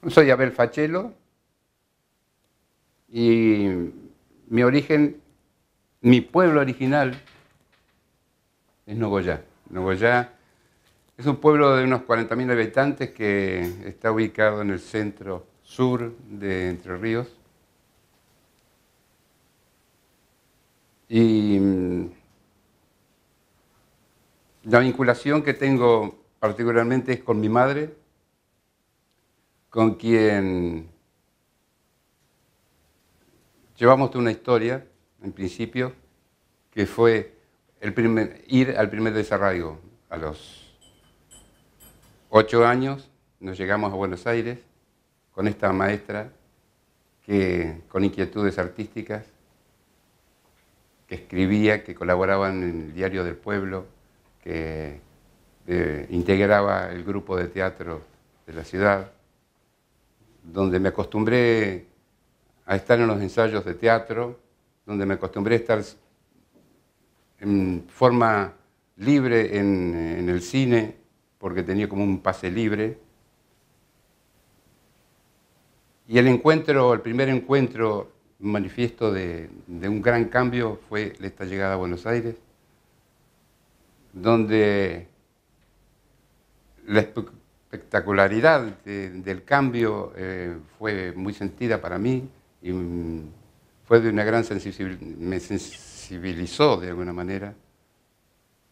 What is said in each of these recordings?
Soy Abel Fachelo y mi origen, mi pueblo original es Nogoyá. Nogoyá es un pueblo de unos 40.000 habitantes que está ubicado en el centro sur de Entre Ríos. Y la vinculación que tengo particularmente es con mi madre, con quien llevamos toda una historia, en principio, que fue ir al primer desarraigo. A los 8 años nos llegamos a Buenos Aires con esta maestra que, con inquietudes artísticas, que escribía, que colaboraba en el Diario del Pueblo, que integraba el grupo de teatro de la ciudad, donde me acostumbré a estar en los ensayos de teatro, donde me acostumbré a estar en forma libre en el cine, porque tenía como un pase libre. Y el primer encuentro manifiesto de un gran cambio fue esta llegada a Buenos Aires, donde la espectacularidad del cambio fue muy sentida para mí y fue de una gran sensibilidad, me sensibilizó de alguna manera,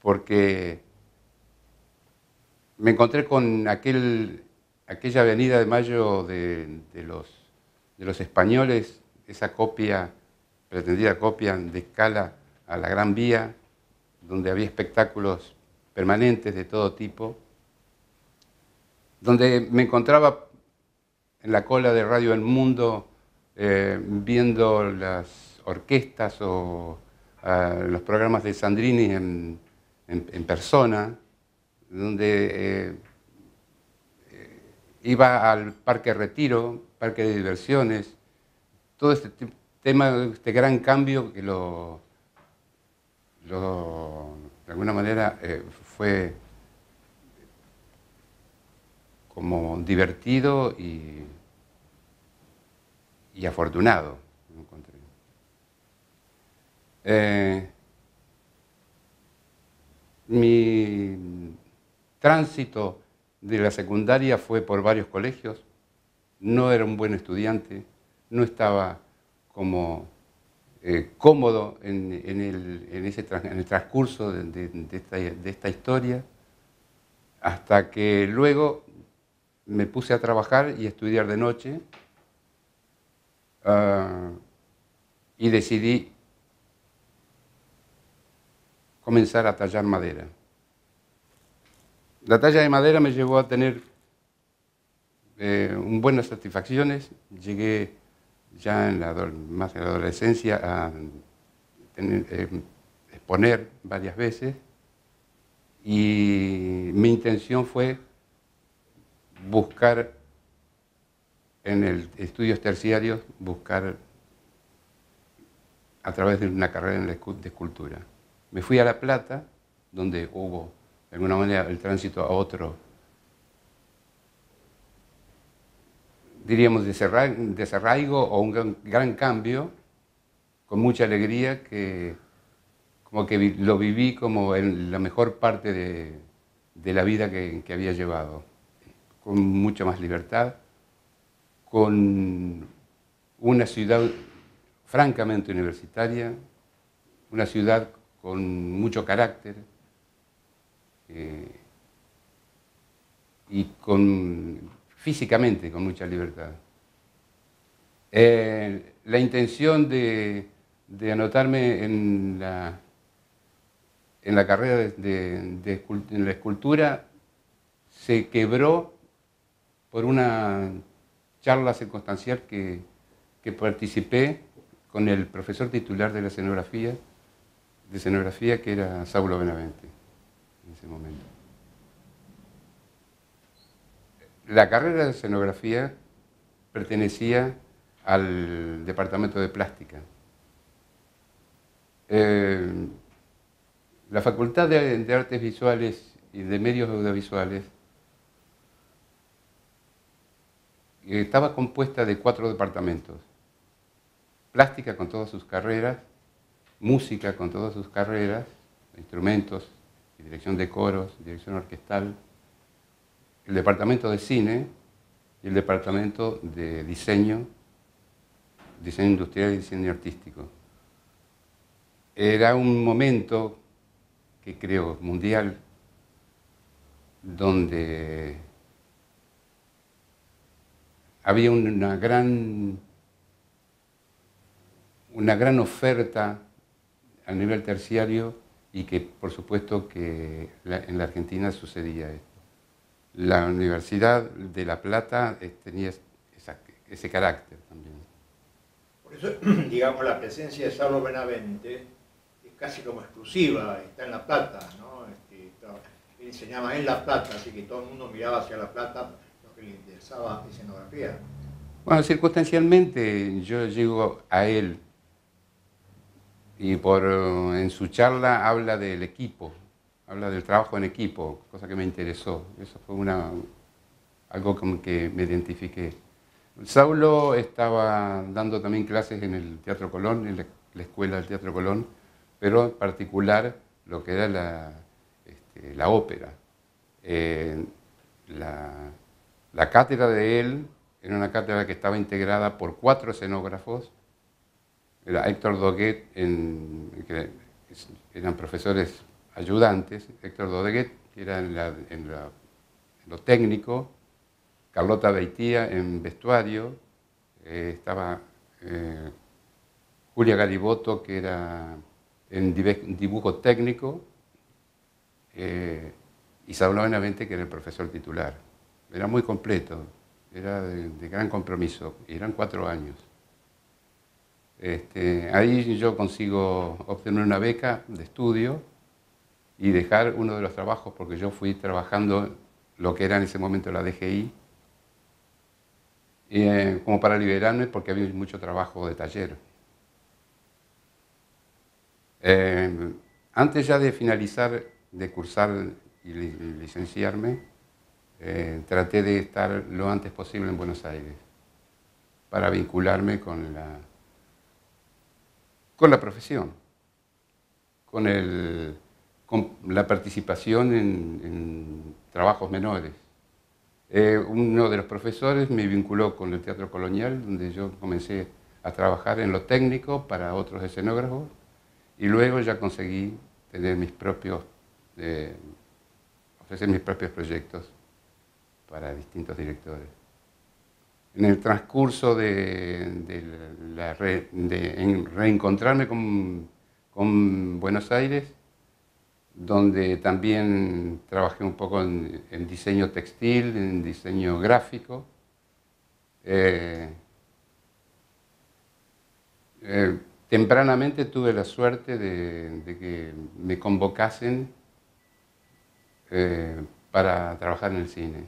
porque me encontré con aquella Avenida de Mayo de los españoles, esa copia, pretendida copia de escala a la Gran Vía, donde había espectáculos permanentes de todo tipo, donde me encontraba en la cola de Radio El Mundo viendo las orquestas o los programas de Sandrini en persona, donde iba al Parque Retiro, parque de diversiones, todo este tema, este gran cambio que de alguna manera fue como divertido y afortunado, me encontré. Mi tránsito de la secundaria fue por varios colegios. No era un buen estudiante, no estaba como cómodo en el transcurso de esta historia, hasta que luego me puse a trabajar y a estudiar de noche y decidí comenzar a tallar madera. La talla de madera me llevó a tener buenas satisfacciones. Llegué ya más en la adolescencia a exponer varias veces y mi intención fue buscar en el estudios terciarios, buscar a través de una carrera de escultura. Me fui a La Plata, donde hubo de alguna manera el tránsito a otro, diríamos, desarraigo o un gran cambio, con mucha alegría, que como que lo viví como en la mejor parte de la vida que había llevado, con mucha más libertad, con una ciudad francamente universitaria, una ciudad con mucho carácter y físicamente con mucha libertad. La intención de anotarme en la carrera en la escultura se quebró por una charla circunstancial que participé con el profesor titular de la escenografía, que era Saulo Benavente en ese momento. La carrera de escenografía pertenecía al departamento de plástica. La Facultad de Artes Visuales y de Medios Audiovisuales estaba compuesta de 4 departamentos. Plástica con todas sus carreras, música con todas sus carreras, instrumentos, dirección de coros, dirección orquestal, el departamento de cine y el departamento de diseño industrial y diseño artístico. Era un momento que creo mundial donde había una gran oferta a nivel terciario y que por supuesto que en la Argentina sucedía esto. La Universidad de La Plata tenía ese carácter también. Por eso, digamos, la presencia de Saulo Benavente es casi como exclusiva, está en La Plata, ¿no? Él enseñaba en La Plata, así que todo el mundo miraba hacia La Plata, lo que le interesaba escenografía. Bueno, circunstancialmente yo llego a él y en su charla habla del equipo, habla del trabajo en equipo, cosa que me interesó. Eso fue algo con que me identifiqué. Saulo estaba dando también clases en el Teatro Colón, en la escuela del Teatro Colón, pero en particular lo que era la ópera. La cátedra de él era una cátedra que estaba integrada por 4 escenógrafos. Era Héctor Doguet, que eran profesores ayudantes, Héctor Doguet, que era en lo técnico, Carlota Beitía en vestuario, estaba Julia Gariboto, que era en dibujo técnico, y Saulo Benavente, que era el profesor titular. Era muy completo, era de gran compromiso, y eran 4 años. Ahí yo consigo obtener una beca de estudio y dejar uno de los trabajos, porque yo fui trabajando lo que era en ese momento la DGI, como para liberarme, porque había mucho trabajo de taller. Antes ya de finalizar, de cursar y licenciarme, traté de estar lo antes posible en Buenos Aires para vincularme con la profesión, con la participación en trabajos menores. Uno de los profesores me vinculó con el Teatro Colonial, donde yo comencé a trabajar en lo técnico para otros escenógrafos, y luego ya conseguí tener ofrecer mis propios proyectos para distintos directores. En el transcurso de reencontrarme con Buenos Aires, donde también trabajé un poco en diseño textil, en diseño gráfico. Tempranamente tuve la suerte de que me convocasen para trabajar en el cine.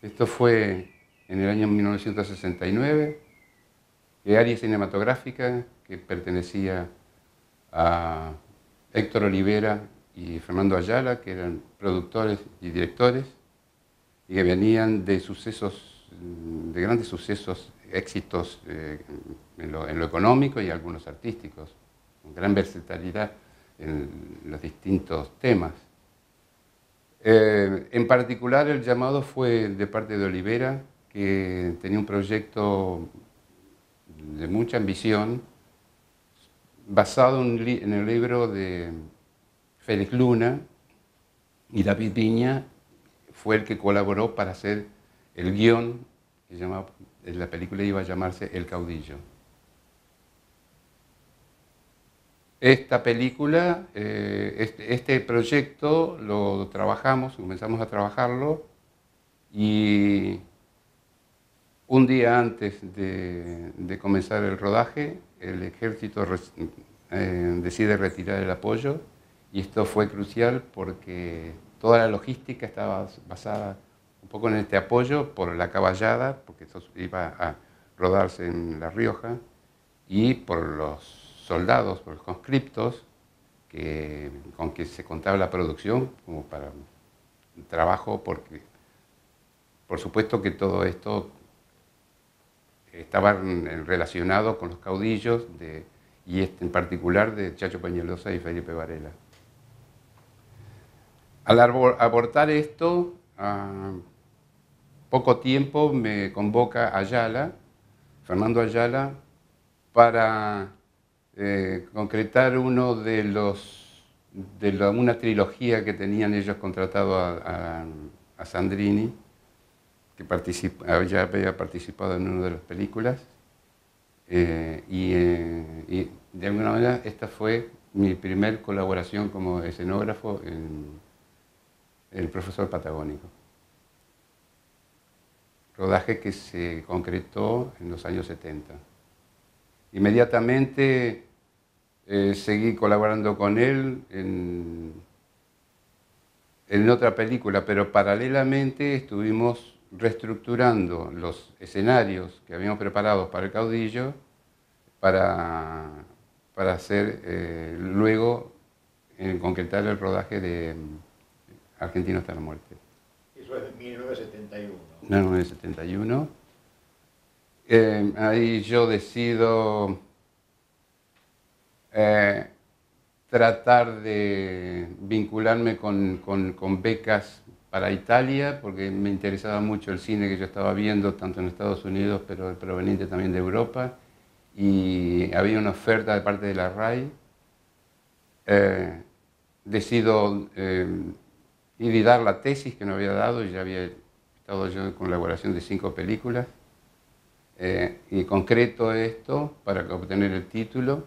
Esto fue en el año 1969, que Área Cinematográfica, que pertenecía a Héctor Olivera y Fernando Ayala, que eran productores y directores, y que venían de grandes sucesos, éxitos en lo económico y algunos artísticos, con gran versatilidad en los distintos temas. En particular, el llamado fue de parte de Olivera, que tenía un proyecto de mucha ambición, basado en el libro de Félix Luna, y David Viña fue el que colaboró para hacer el guión, la película iba a llamarse El Caudillo. Esta película, este proyecto lo trabajamos, comenzamos a trabajarlo, y un día antes de comenzar el rodaje, el ejército decide retirar el apoyo, y esto fue crucial porque toda la logística estaba basada un poco en este apoyo por la caballada, porque esto iba a rodarse en La Rioja, y por los soldados, por los conscriptos, con que se contaba la producción como para un trabajo, porque por supuesto que todo esto estaban relacionados con los caudillos, y en particular de Chacho Peñalosa y Felipe Varela. Al abortar esto, a poco tiempo me convoca Ayala, Fernando Ayala, para concretar uno de una trilogía que tenían ellos contratado a Sandrini, que ya había participado en una de las películas, y de alguna manera esta fue mi primer colaboración como escenógrafo en El profesor patagónico. Rodaje que se concretó en los años 70. Inmediatamente seguí colaborando con él en otra película, pero paralelamente estuvimos reestructurando los escenarios que habíamos preparados para El caudillo para hacer luego concretar el rodaje de Argentino hasta la muerte. Eso es de 1971. 1971. Ahí yo decido tratar de vincularme con becas para Italia, porque me interesaba mucho el cine que yo estaba viendo, tanto en Estados Unidos, pero proveniente también de Europa, y había una oferta de parte de la RAI. Decido ir y dar la tesis que no había dado, y ya había estado yo con la elaboración de 5 películas, y concreto esto para obtener el título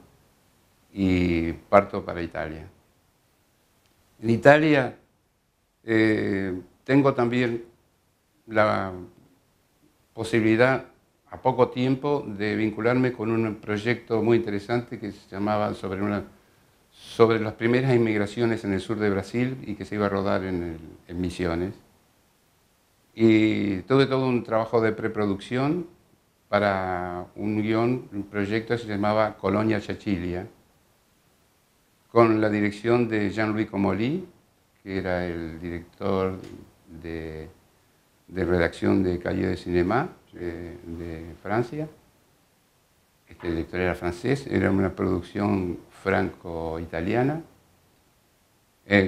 y parto para Italia. En Italia tengo también la posibilidad a poco tiempo de vincularme con un proyecto muy interesante que se llamaba sobre las primeras inmigraciones en el sur de Brasil y que se iba a rodar en Misiones. Y tuve todo un trabajo de preproducción para un proyecto que se llamaba Colonia Chachilia, con la dirección de Jean-Louis Comolli, que era el director de redacción de Cahiers de Cinéma de Francia. Este director era francés, era una producción franco-italiana,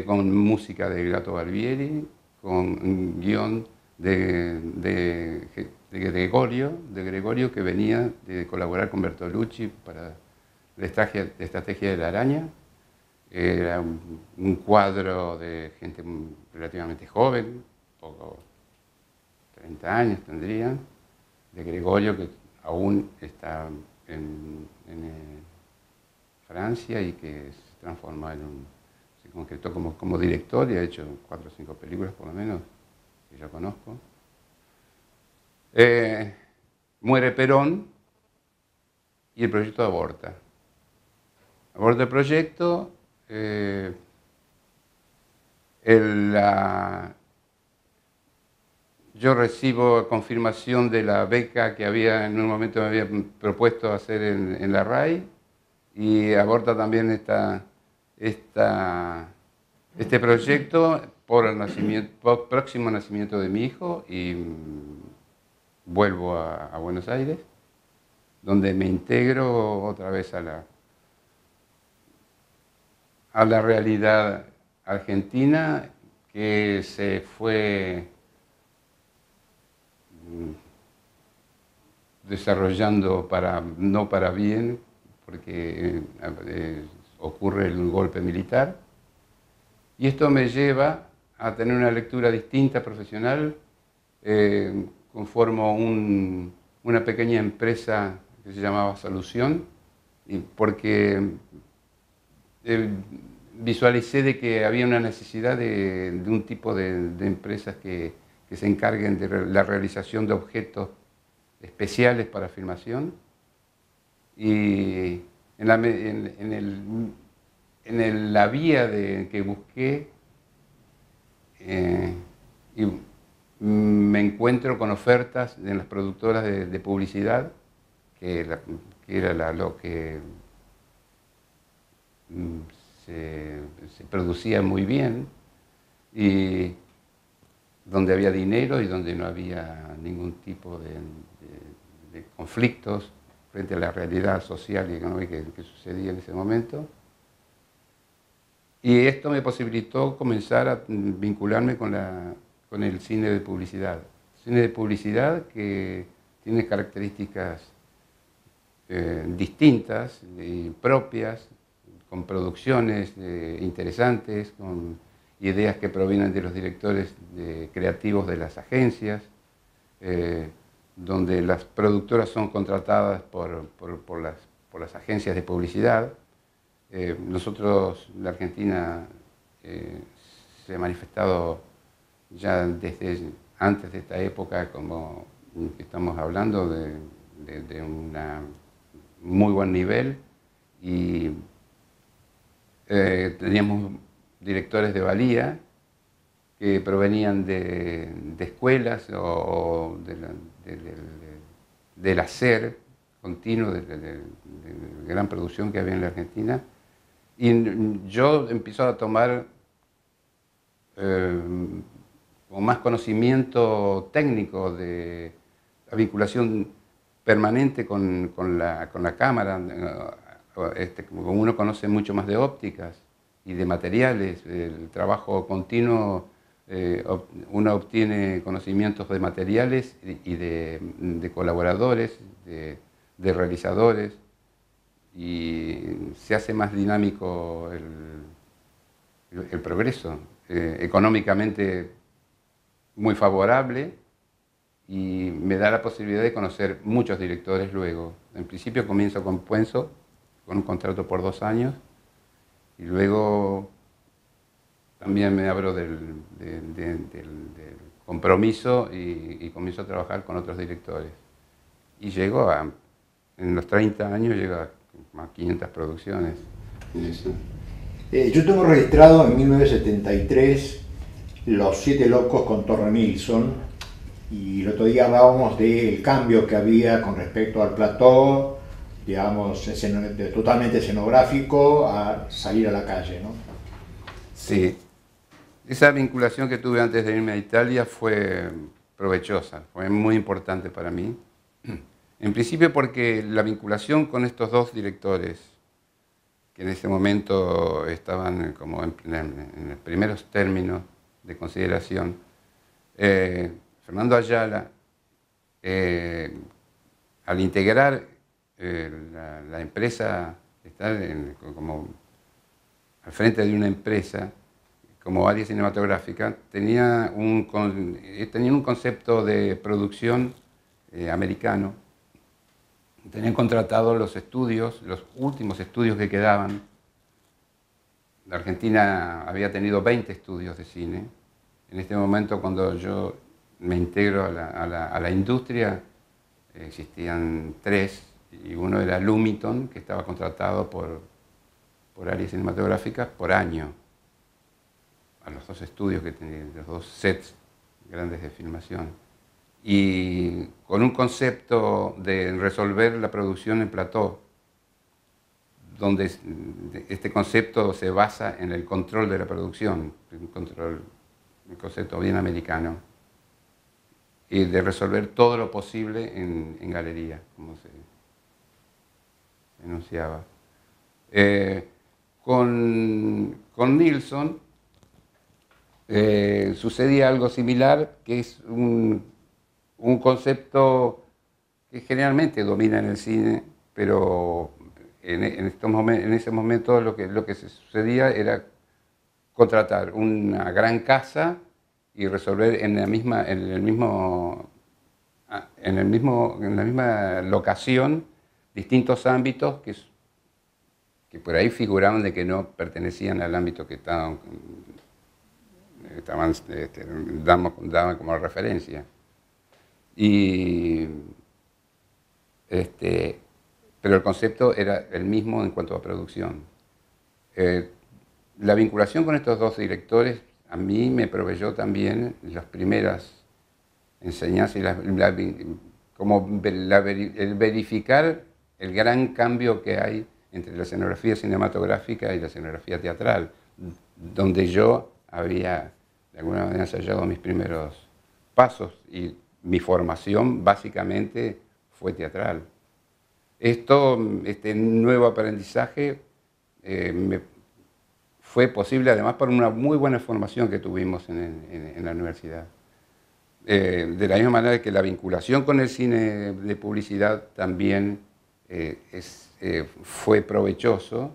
con música de Gato Barbieri, con un guión de Gregorio, que venía de colaborar con Bertolucci para la estrategia de la araña. Era un cuadro de gente relativamente joven, poco 30 años tendrían, de Gregorio, que aún está en Francia y que se transformó se concretó como director y ha hecho 4 o 5 películas por lo menos, que yo conozco. Muere Perón y el proyecto aborta. Aborta el proyecto. Yo recibo confirmación de la beca que en un momento me había propuesto hacer en la RAI, y aborta también este proyecto por el próximo nacimiento de mi hijo, y vuelvo a Buenos Aires, donde me integro otra vez a la realidad argentina, que se fue desarrollando no para bien, porque ocurre el golpe militar, y esto me lleva a tener una lectura distinta profesional. Conformo una pequeña empresa que se llamaba Solución, porque visualicé de que había una necesidad de un tipo de empresas que se encarguen de la realización de objetos especiales para filmación, y en la vía que busqué, y me encuentro con ofertas en las productoras de publicidad, que era lo que se producía muy bien, y donde había dinero y donde no había ningún tipo de de conflictos frente a la realidad social y económica que sucedía en ese momento. Y esto me posibilitó comenzar a vincularme con el cine de publicidad. Cine de publicidad que tiene características distintas y propias, con producciones interesantes, con ideas que provienen de los directores creativos de las agencias, donde las productoras son contratadas por las agencias de publicidad. Nosotros, la Argentina, se ha manifestado ya desde antes de esta época, como estamos hablando, de un muy buen nivel, y teníamos directores de valía que provenían de escuelas o del hacer continuo, de gran producción que había en la Argentina. Y yo empiezo a tomar con más conocimiento técnico de la vinculación permanente con la cámara. Como uno conoce mucho más de ópticas y de materiales, el trabajo continuo, uno obtiene conocimientos de materiales y de colaboradores, de realizadores, y se hace más dinámico el progreso, económicamente muy favorable, y me da la posibilidad de conocer muchos directores luego. En principio comienzo con Puenzo, con un contrato por 2 años, y luego también me abro del compromiso y comienzo a trabajar con otros directores. Y llego en los 30 años, llego a 500 producciones. Yo tengo registrado en 1973 Los Siete Locos con Torre Nilsson, y el otro día hablábamos del cambio que había con respecto al plató, digamos, totalmente escenográfico, a salir a la calle, ¿no? Sí, esa vinculación que tuve antes de irme a Italia fue provechosa, fue muy importante para mí. En principio porque la vinculación con estos dos directores, que en ese momento estaban como en los primeros términos de consideración, Fernando Ayala, al integrar la empresa, estar como al frente de una empresa como área cinematográfica, tenían un concepto de producción americano. Tenían contratados los estudios, los últimos estudios que quedaban. La Argentina había tenido 20 estudios de cine. En este momento, cuando yo me integro a la industria, existían 3, y uno era Lumiton, que estaba contratado por áreas cinematográficas por año, a los 2 estudios que tenían, los 2 sets grandes de filmación. Y con un concepto de resolver la producción en plató, donde este concepto se basa en el control de la producción, un concepto bien americano, y de resolver todo lo posible en galería, como se enunciaba. Con Nilsson sucedía algo similar, que es un concepto que generalmente domina en el cine, pero en ese momento lo que se sucedía era contratar una gran casa y resolver en la misma locación distintos ámbitos que por ahí figuraban de que no pertenecían al ámbito que daban como referencia. Pero el concepto era el mismo en cuanto a producción. La vinculación con estos dos directores a mí me proveyó también las primeras enseñanzas y el verificar el gran cambio que hay entre la escenografía cinematográfica y la escenografía teatral, donde yo había de alguna manera ensayado mis primeros pasos, y mi formación básicamente fue teatral. Este nuevo aprendizaje fue posible además por una muy buena formación que tuvimos en la universidad. De la misma manera que la vinculación con el cine de publicidad también fue provechoso,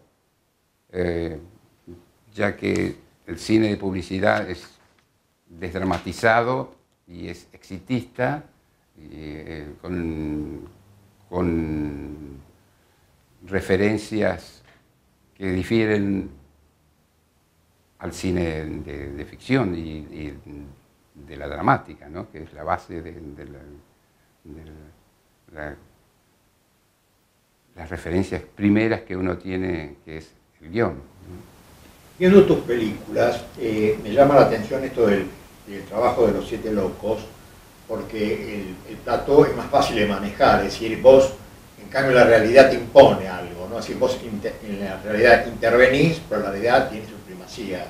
ya que el cine de publicidad es desdramatizado y es exitista, con referencias que difieren al cine de ficción y de la dramática, ¿no? Que es la base de las referencias primeras que uno tiene, que es el guión, ¿no? Viendo tus películas, me llama la atención esto del trabajo de los 7 locos, porque el plató es más fácil de manejar, es decir, vos, en cambio, la realidad te impone algo, ¿no? Es decir, vos en la realidad intervenís, pero la realidad tiene su primacía.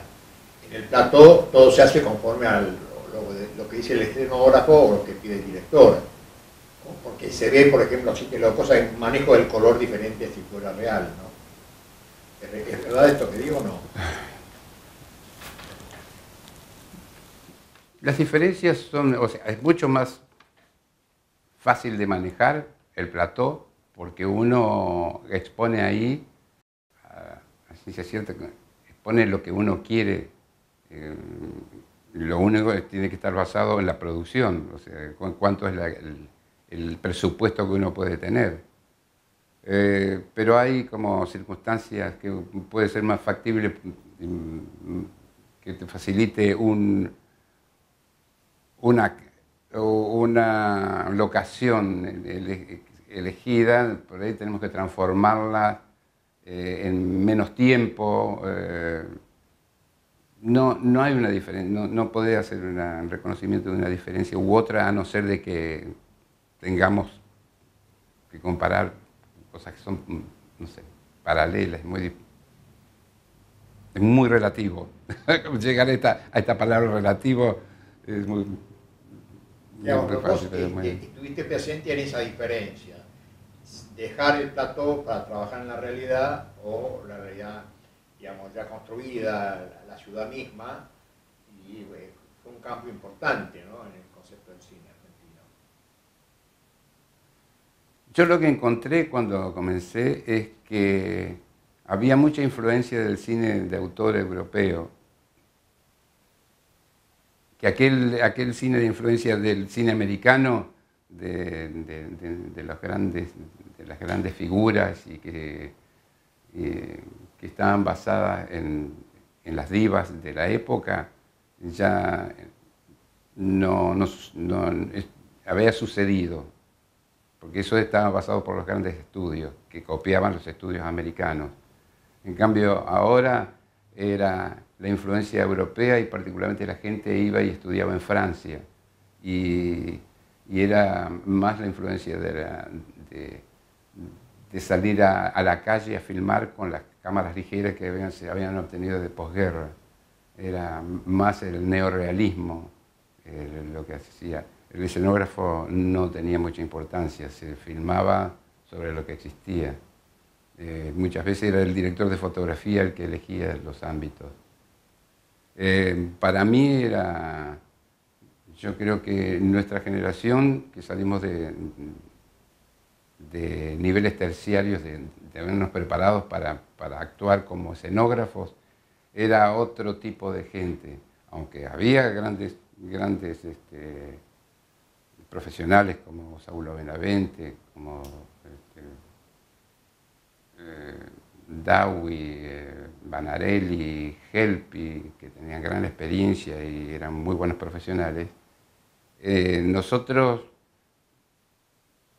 En el plató todo se hace conforme a lo que dice el escenógrafo o lo que pide el director. Porque se ve, por ejemplo, así que las cosas, el manejo del color diferente si fuera real, ¿no? ¿Es verdad esto que digo o no? Las diferencias son, o sea, es mucho más fácil de manejar el plató porque uno expone ahí, así se cierta, expone lo que uno quiere. Lo único que tiene que estar basado en la producción, o sea, cuánto es el presupuesto que uno puede tener. Pero hay como circunstancias que puede ser más factible, que te facilite una locación elegida, por ahí tenemos que transformarla en menos tiempo. No hay una diferencia, no podés hacer un reconocimiento de una diferencia u otra, a no ser de que tengamos que comparar cosas que son, no sé, paralelas. Es muy relativo. Llegar a esta palabra relativo es muy fácil. Estuviste presente en esa diferencia, dejar el plató para trabajar en la realidad o la realidad, digamos, ya construida, la ciudad misma, y fue un cambio importante, ¿no?, en el concepto del cine argentino. Yo lo que encontré cuando comencé es que había mucha influencia del cine de autor europeo, que aquel cine de influencia del cine americano, de las grandes figuras y que estaban basadas en las divas de la época, ya no había sucedido, porque eso estaba basado por los grandes estudios, que copiaban los estudios americanos. En cambio, ahora era la influencia europea y particularmente la gente iba y estudiaba en Francia. Y era más la influencia de salir a la calle a filmar con las cámaras ligeras que se habían obtenido de posguerra. Era más el neorrealismo lo que hacía. El escenógrafo no tenía mucha importancia, se filmaba sobre lo que existía. Muchas veces era el director de fotografía el que elegía los ámbitos. Para mí yo creo que nuestra generación, que salimos de niveles terciarios, de habernos preparados para actuar como escenógrafos, era otro tipo de gente, aunque había grandes profesionales como Saulo Benavente, como Dawi, Banarelli, Helpi, que tenían gran experiencia y eran muy buenos profesionales. Nosotros,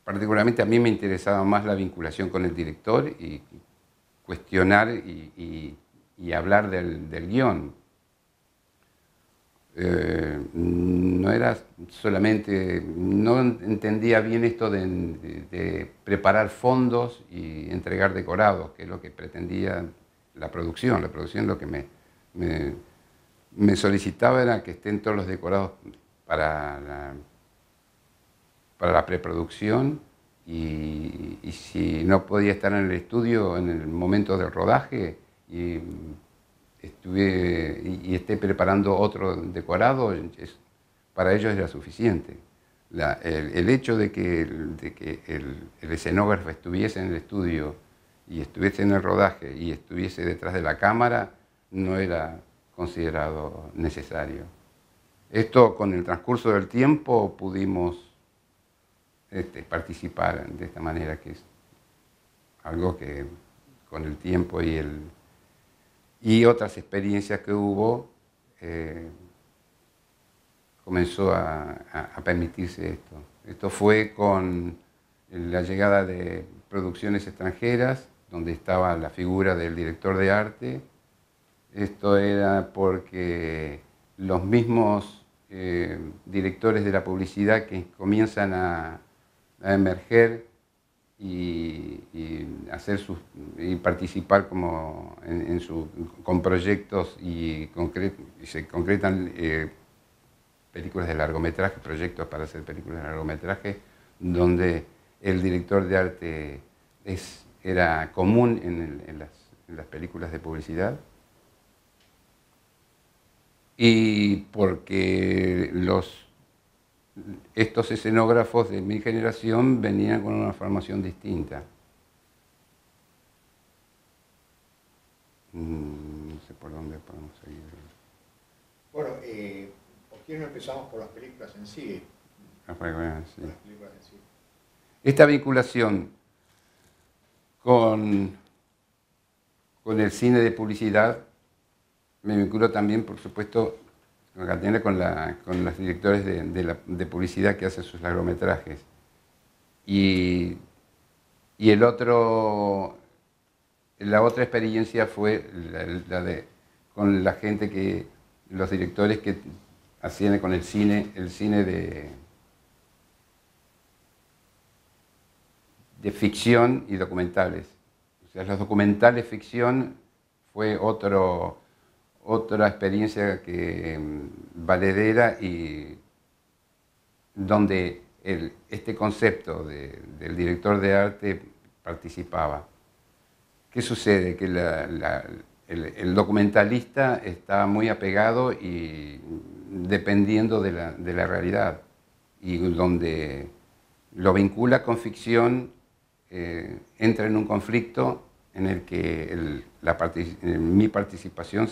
particularmente a mí me interesaba más la vinculación con el director y cuestionar y hablar del guión. No era solamente, no entendía bien esto de preparar fondos y entregar decorados, que es lo que pretendía la producción. La producción lo que me solicitaba era que estén todos los decorados para la preproducción y si no podía estar en el estudio en el momento del rodaje y esté preparando otro decorado, para ellos era suficiente. El hecho de que el escenógrafo estuviese en el estudio y estuviese en el rodaje y estuviese detrás de la cámara no era considerado necesario. Esto, con el transcurso del tiempo, pudimos participar de esta manera, que es algo que con el tiempo y otras experiencias que hubo, comenzó a permitirse esto. Esto fue con la llegada de producciones extranjeras, donde estaba la figura del director de arte. Esto era porque los mismos directores de la publicidad que comienzan a emerger y participar con proyectos y se concretan películas de largometraje, proyectos para hacer películas de largometraje, donde el director de arte era común en las películas de publicidad. Y porque estos escenógrafos de mi generación venían con una formación distinta. No sé por dónde podemos seguir. Bueno, ¿por qué no empezamos por las películas en sí? Sí. Por las películas en sí. Esta vinculación con el cine de publicidad me vinculo también, por supuesto, con los directores de publicidad que hacen sus largometrajes. Y la otra experiencia fue con la gente los directores que hacían con el cine de ficción y documentales. O sea, los documentales ficción fue otra experiencia valedera, y donde este concepto del director de arte participaba. ¿Qué sucede? Que el documentalista está muy apegado y dependiendo de la realidad, y donde lo vincula con ficción, entra en un conflicto en el que mi participación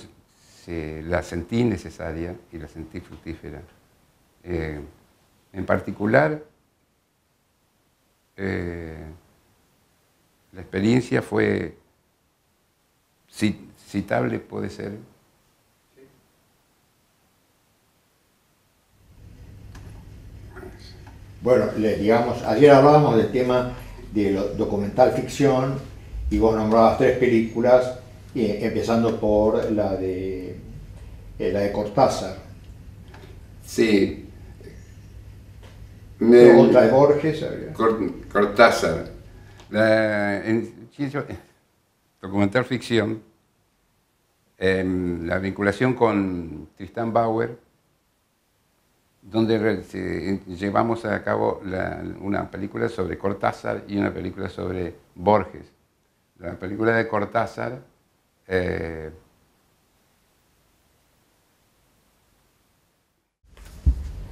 la sentí necesaria y la sentí fructífera. En particular, la experiencia fue citable, puede ser. Sí. Bueno, digamos, ayer hablábamos del tema de documental ficción y vos nombrabas 3 películas, empezando por la de Cortázar. Sí. Otra de Borges. Cortázar. Documental ficción. La vinculación con Tristan Bauer, donde llevamos a cabo una película sobre Cortázar y una película sobre Borges. La película de Cortázar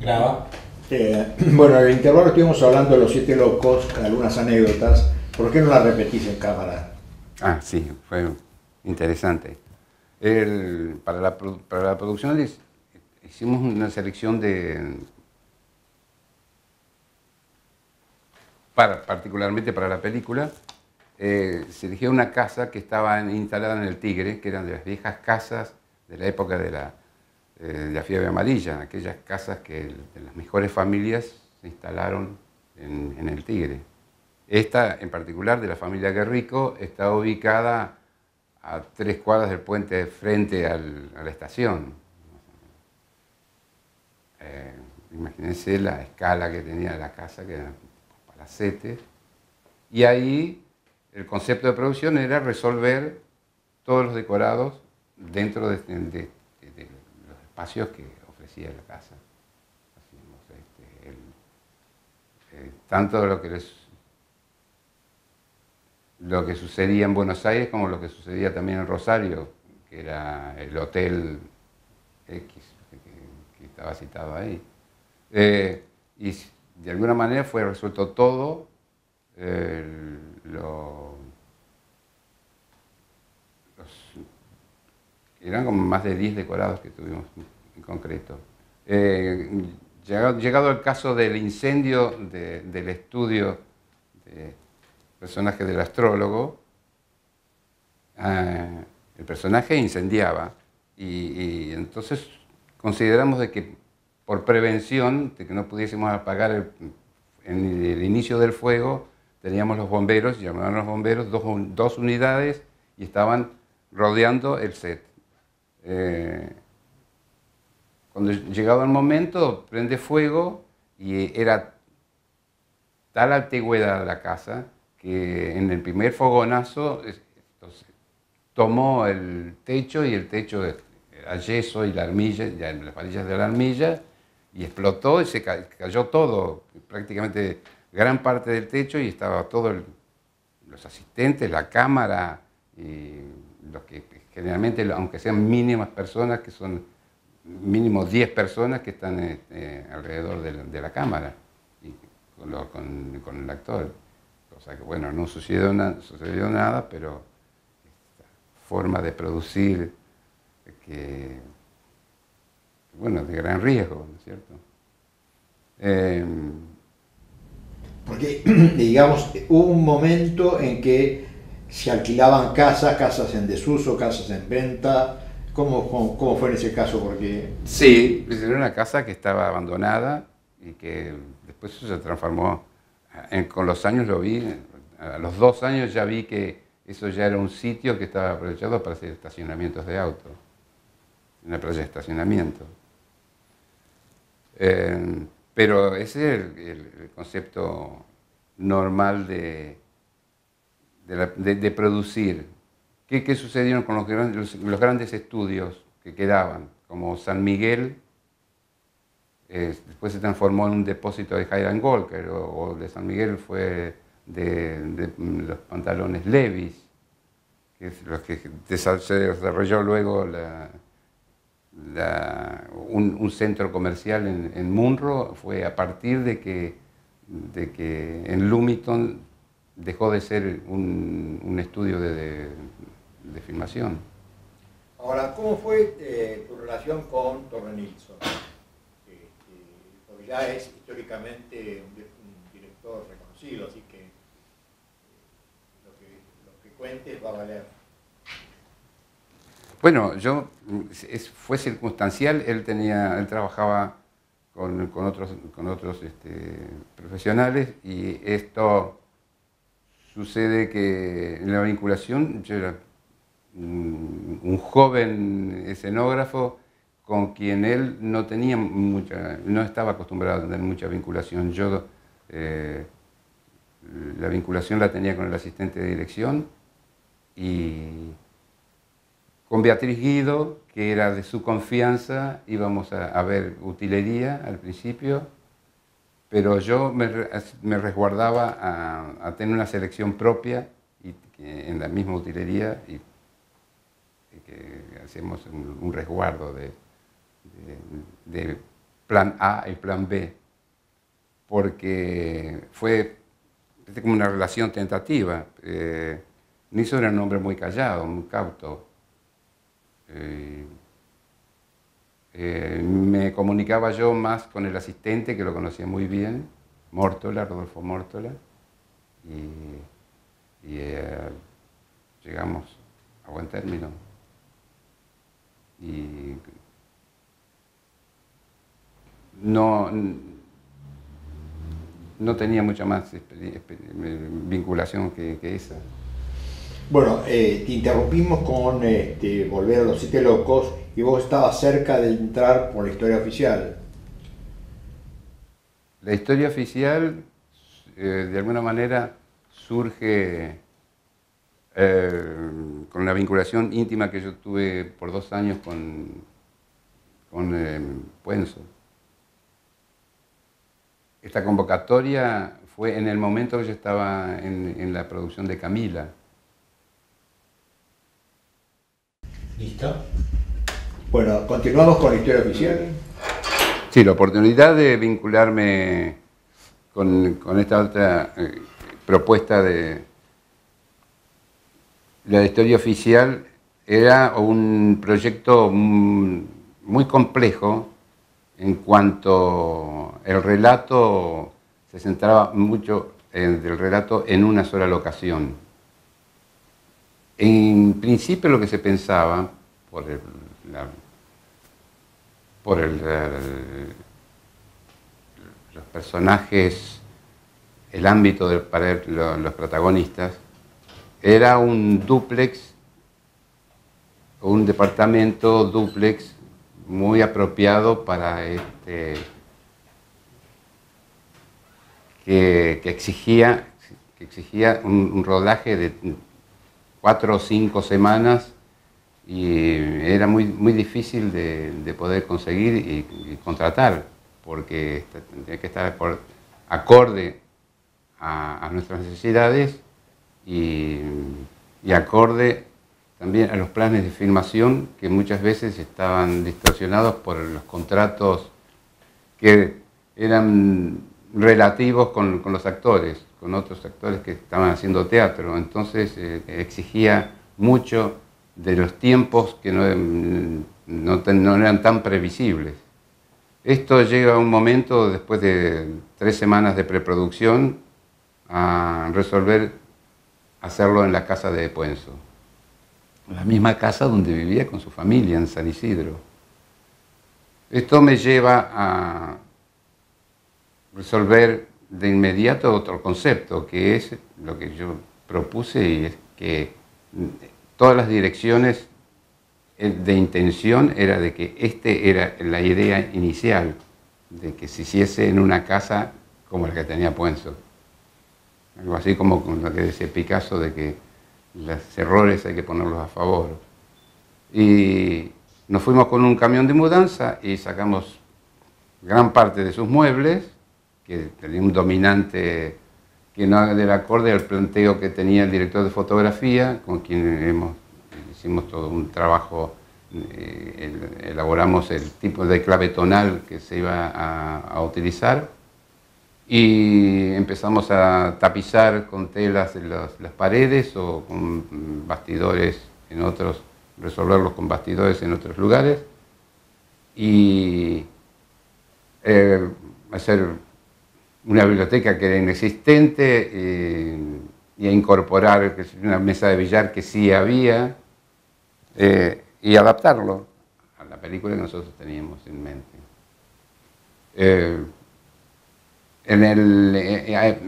Graba. Bueno, en el intervalo estuvimos hablando de Los Siete Locos, algunas anécdotas. ¿Por qué no las repetís en cámara? Ah, sí, fue interesante. Para la producción hicimos una selección particularmente para la película, se eligió una casa que estaba instalada en el Tigre, que eran de las viejas casas de la época de la fiebre amarilla, aquellas casas que de las mejores familias se instalaron en el Tigre. Esta, en particular, de la familia Guerrico, está ubicada a 3 cuadras del puente frente a la estación. Imagínense la escala que tenía la casa, que era palacete. Y ahí el concepto de producción era resolver todos los decorados dentro de los espacios que ofrecía la casa. Tanto lo que lo que sucedía en Buenos Aires como lo que sucedía también en Rosario, que era el Hotel X, que estaba citado ahí. Y de alguna manera fue resuelto todo. Eran como más de 10 decorados que tuvimos en concreto. Llegado el caso del incendio del estudio de personaje del astrólogo, el personaje incendiaba y entonces consideramos de que por prevención, de que no pudiésemos apagar en el inicio del fuego, teníamos los bomberos, llamaban a los bomberos, dos unidades y estaban rodeando el set. Cuando llegado el momento, prende fuego y era tal antigüedad la casa que en el primer fogonazo tomó el techo y el techo era yeso y la armilla, ya las varillas de la armilla, y explotó y se cayó todo, prácticamente gran parte del techo, y estaba todos los asistentes, la cámara y los que generalmente, aunque sean mínimas personas, que son mínimo 10 personas que están alrededor de la cámara y con el actor. O sea que bueno, no sucedió nada, pero esta forma de producir que, bueno, de gran riesgo, ¿no es cierto? Porque, digamos, hubo un momento en que se alquilaban casas en desuso, casas en venta. ¿Cómo fue en ese caso? Porque... Sí, era una casa que estaba abandonada y que después se transformó, con los años lo vi, a los 2 años ya vi que eso ya era un sitio que estaba aprovechado para hacer estacionamientos de autos, una playa de estacionamiento. Pero ese es el concepto normal de producir. ¿Qué sucedieron con los grandes estudios que quedaban? Como San Miguel, después se transformó en un depósito de Highland Walker, o de San Miguel fue de los pantalones Levi's, que es los que se desarrolló luego un centro comercial en Munro. Fue a partir de que en Lumiton dejó de ser un estudio de filmación. Ahora, ¿cómo fue tu relación con Torre Nilsson? Porque ya es históricamente un director reconocido, así que lo que cuentes va a valer. Bueno, fue circunstancial. Él trabajaba con otros profesionales, y esto sucede que en la vinculación yo era un joven escenógrafo con quien él no estaba acostumbrado a tener mucha vinculación. Yo la vinculación la tenía con el asistente de dirección y con Beatriz Guido, que era de su confianza. Íbamos a ver utilería al principio, pero yo me resguardaba a tener una selección propia en la misma utilería, y que hacemos un resguardo de plan A y plan B, porque fue como una relación tentativa. Nilsson era un hombre muy callado, muy cauto. Me comunicaba yo más con el asistente, que lo conocía muy bien, Rodolfo Mórtola, y llegamos a buen término. Y no tenía mucha más vinculación que esa. Bueno, te interrumpimos con Volver a los Siete Locos, y vos estabas cerca de entrar por la historia oficial. La historia oficial, de alguna manera, surge con la vinculación íntima que yo tuve por 2 años con Puenzo. Esta convocatoria fue en el momento que yo estaba en la producción de Camila. ¿Listo? Bueno, continuamos con la historia oficial. Sí, la oportunidad de vincularme con esta otra propuesta de la historia oficial era un proyecto muy complejo en cuanto el relato se centraba mucho del relato en una sola locación. En principio lo que se pensaba los personajes, el ámbito para los protagonistas, era un dúplex, un departamento dúplex muy apropiado para que exigía un rodaje de 4 o 5 semanas y era muy difícil de poder conseguir y contratar, porque tenía que estar acorde a nuestras necesidades y acorde también a los planes de filmación que muchas veces estaban distorsionados por los contratos que eran relativos con los actores, con otros actores que estaban haciendo teatro. Entonces exigía mucho de los tiempos que no eran tan previsibles. Esto llega a un momento, después de 3 semanas de preproducción, a resolver hacerlo en la casa de Puenzo, la misma casa donde vivía con su familia en San Isidro. Esto me lleva a resolver de inmediato otro concepto, que es lo que yo propuse, y es que todas las direcciones de intención era de que era la idea inicial, de que se hiciese en una casa como la que tenía Puenzo. Algo así como lo que decía Picasso, de que los errores hay que ponerlos a favor. Y nos fuimos con un camión de mudanza y sacamos gran parte de sus muebles, que tenía un dominante que no era acorde al planteo que tenía el director de fotografía, con quien hicimos todo un trabajo, elaboramos el tipo de clave tonal que se iba a utilizar. Y empezamos a tapizar con telas las paredes o con bastidores en otros, resolverlos con bastidores en otros lugares. Y hacer una biblioteca que era inexistente y a incorporar una mesa de billar que sí había y adaptarlo a la película que nosotros teníamos en mente.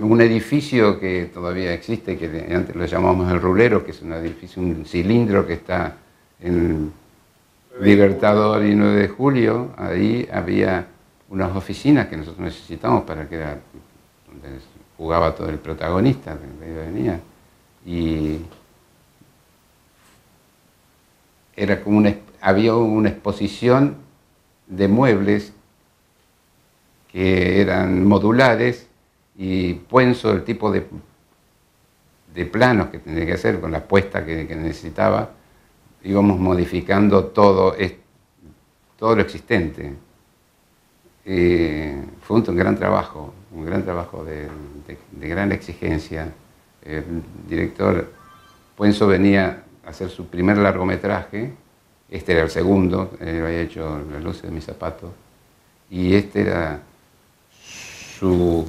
Un edificio que todavía existe, que antes lo llamamos el Rulero, que es un edificio, un cilindro que está en Libertador y 9 de Julio, ahí había unas oficinas que nosotros necesitamos para que era donde jugaba todo el protagonista, que venía. Y era como había una exposición de muebles que eran modulares, y Puenzo, el tipo de planos que tenía que hacer con la puesta que necesitaba, íbamos modificando todo lo existente. Fue un gran trabajo de gran exigencia. El director Puenzo venía a hacer su primer largometraje, este era el segundo, él había hecho Las luces de mis zapatos, y este era su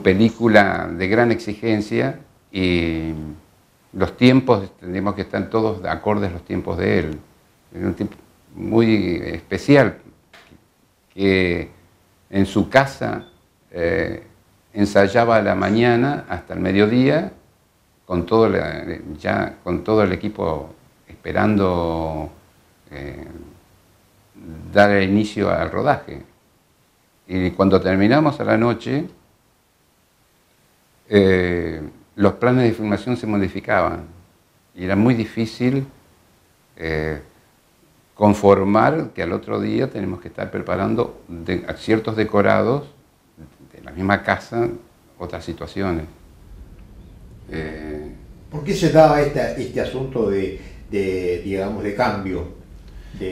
película de gran exigencia, y los tiempos, tenemos que estar todos acordes a los tiempos de él. Era un tipo muy especial, que en su casa ensayaba a la mañana hasta el mediodía, con todo el equipo esperando dar inicio al rodaje. Y cuando terminamos a la noche, los planes de filmación se modificaban y era muy difícil conformar que al otro día tenemos que estar preparando ciertos decorados en la misma casa otras situaciones. ¿Por qué se daba este asunto digamos, de cambio?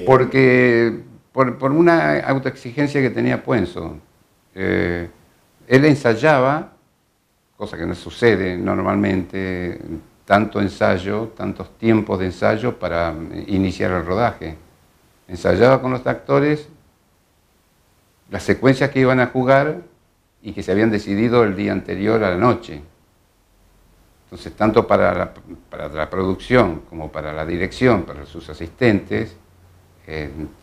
Porque por una autoexigencia que tenía Puenzo. Él ensayaba, cosa que no sucede normalmente, tanto ensayo, tantos tiempos de ensayo para iniciar el rodaje. Ensayaba con los actores las secuencias que iban a jugar y que se habían decidido el día anterior a la noche. Entonces, tanto para la producción como para la dirección, para sus asistentes,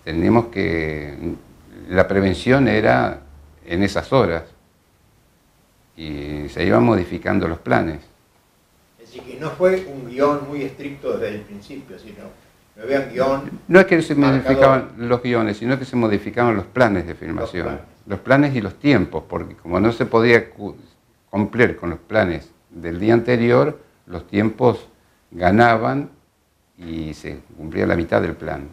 teníamos que... La prevención era en esas horas y se iban modificando los planes. Es decir, que no fue un guión muy estricto desde el principio, sino no había guión. No es que se modificaban los guiones, sino que se modificaban los planes de filmación. Los planes y los tiempos, porque como no se podía cumplir con los planes del día anterior, los tiempos ganaban y se cumplía la mitad del plan.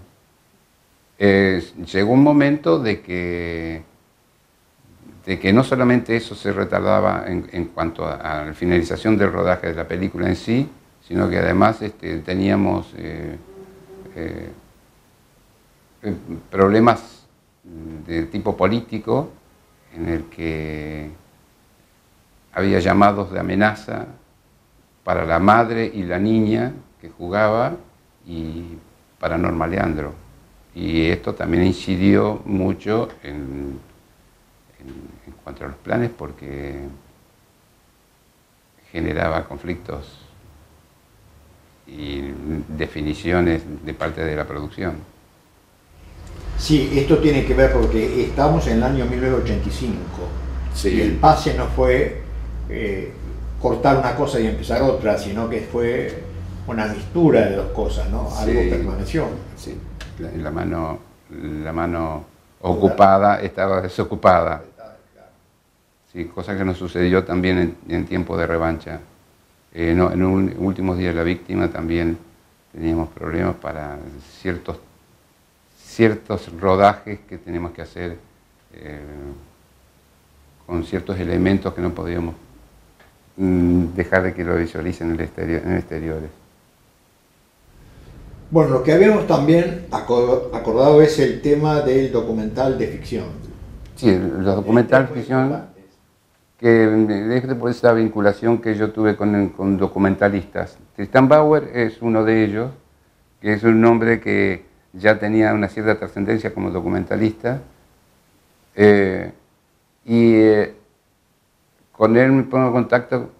Llegó un momento de que no solamente eso se retardaba en cuanto a la finalización del rodaje de la película en sí, sino que además teníamos problemas de tipo político, en el que había llamados de amenaza para la madre y la niña que jugaba y para Norma Leandro. Y esto también incidió mucho en cuanto a los planes, porque generaba conflictos y definiciones de parte de la producción. Sí, esto tiene que ver porque estamos en el año 1985. Sí. Y el pase no fue cortar una cosa y empezar otra, sino que fue una mixtura de dos cosas, ¿no? Algo sí, permaneció. Sí, la mano ocupada estaba desocupada. Sí, cosa que nos sucedió también en tiempo de revancha. En los últimos días de la víctima también teníamos problemas para ciertos rodajes que teníamos que hacer con ciertos elementos que no podíamos dejar de que lo visualicen en exteriores. Bueno, lo que habíamos también acordado es el tema del documental de ficción. Sí, los documentales de ficción, que es por esa vinculación que yo tuve con documentalistas. Tristan Bauer es uno de ellos, que es un hombre que ya tenía una cierta trascendencia como documentalista, con él me pongo en contacto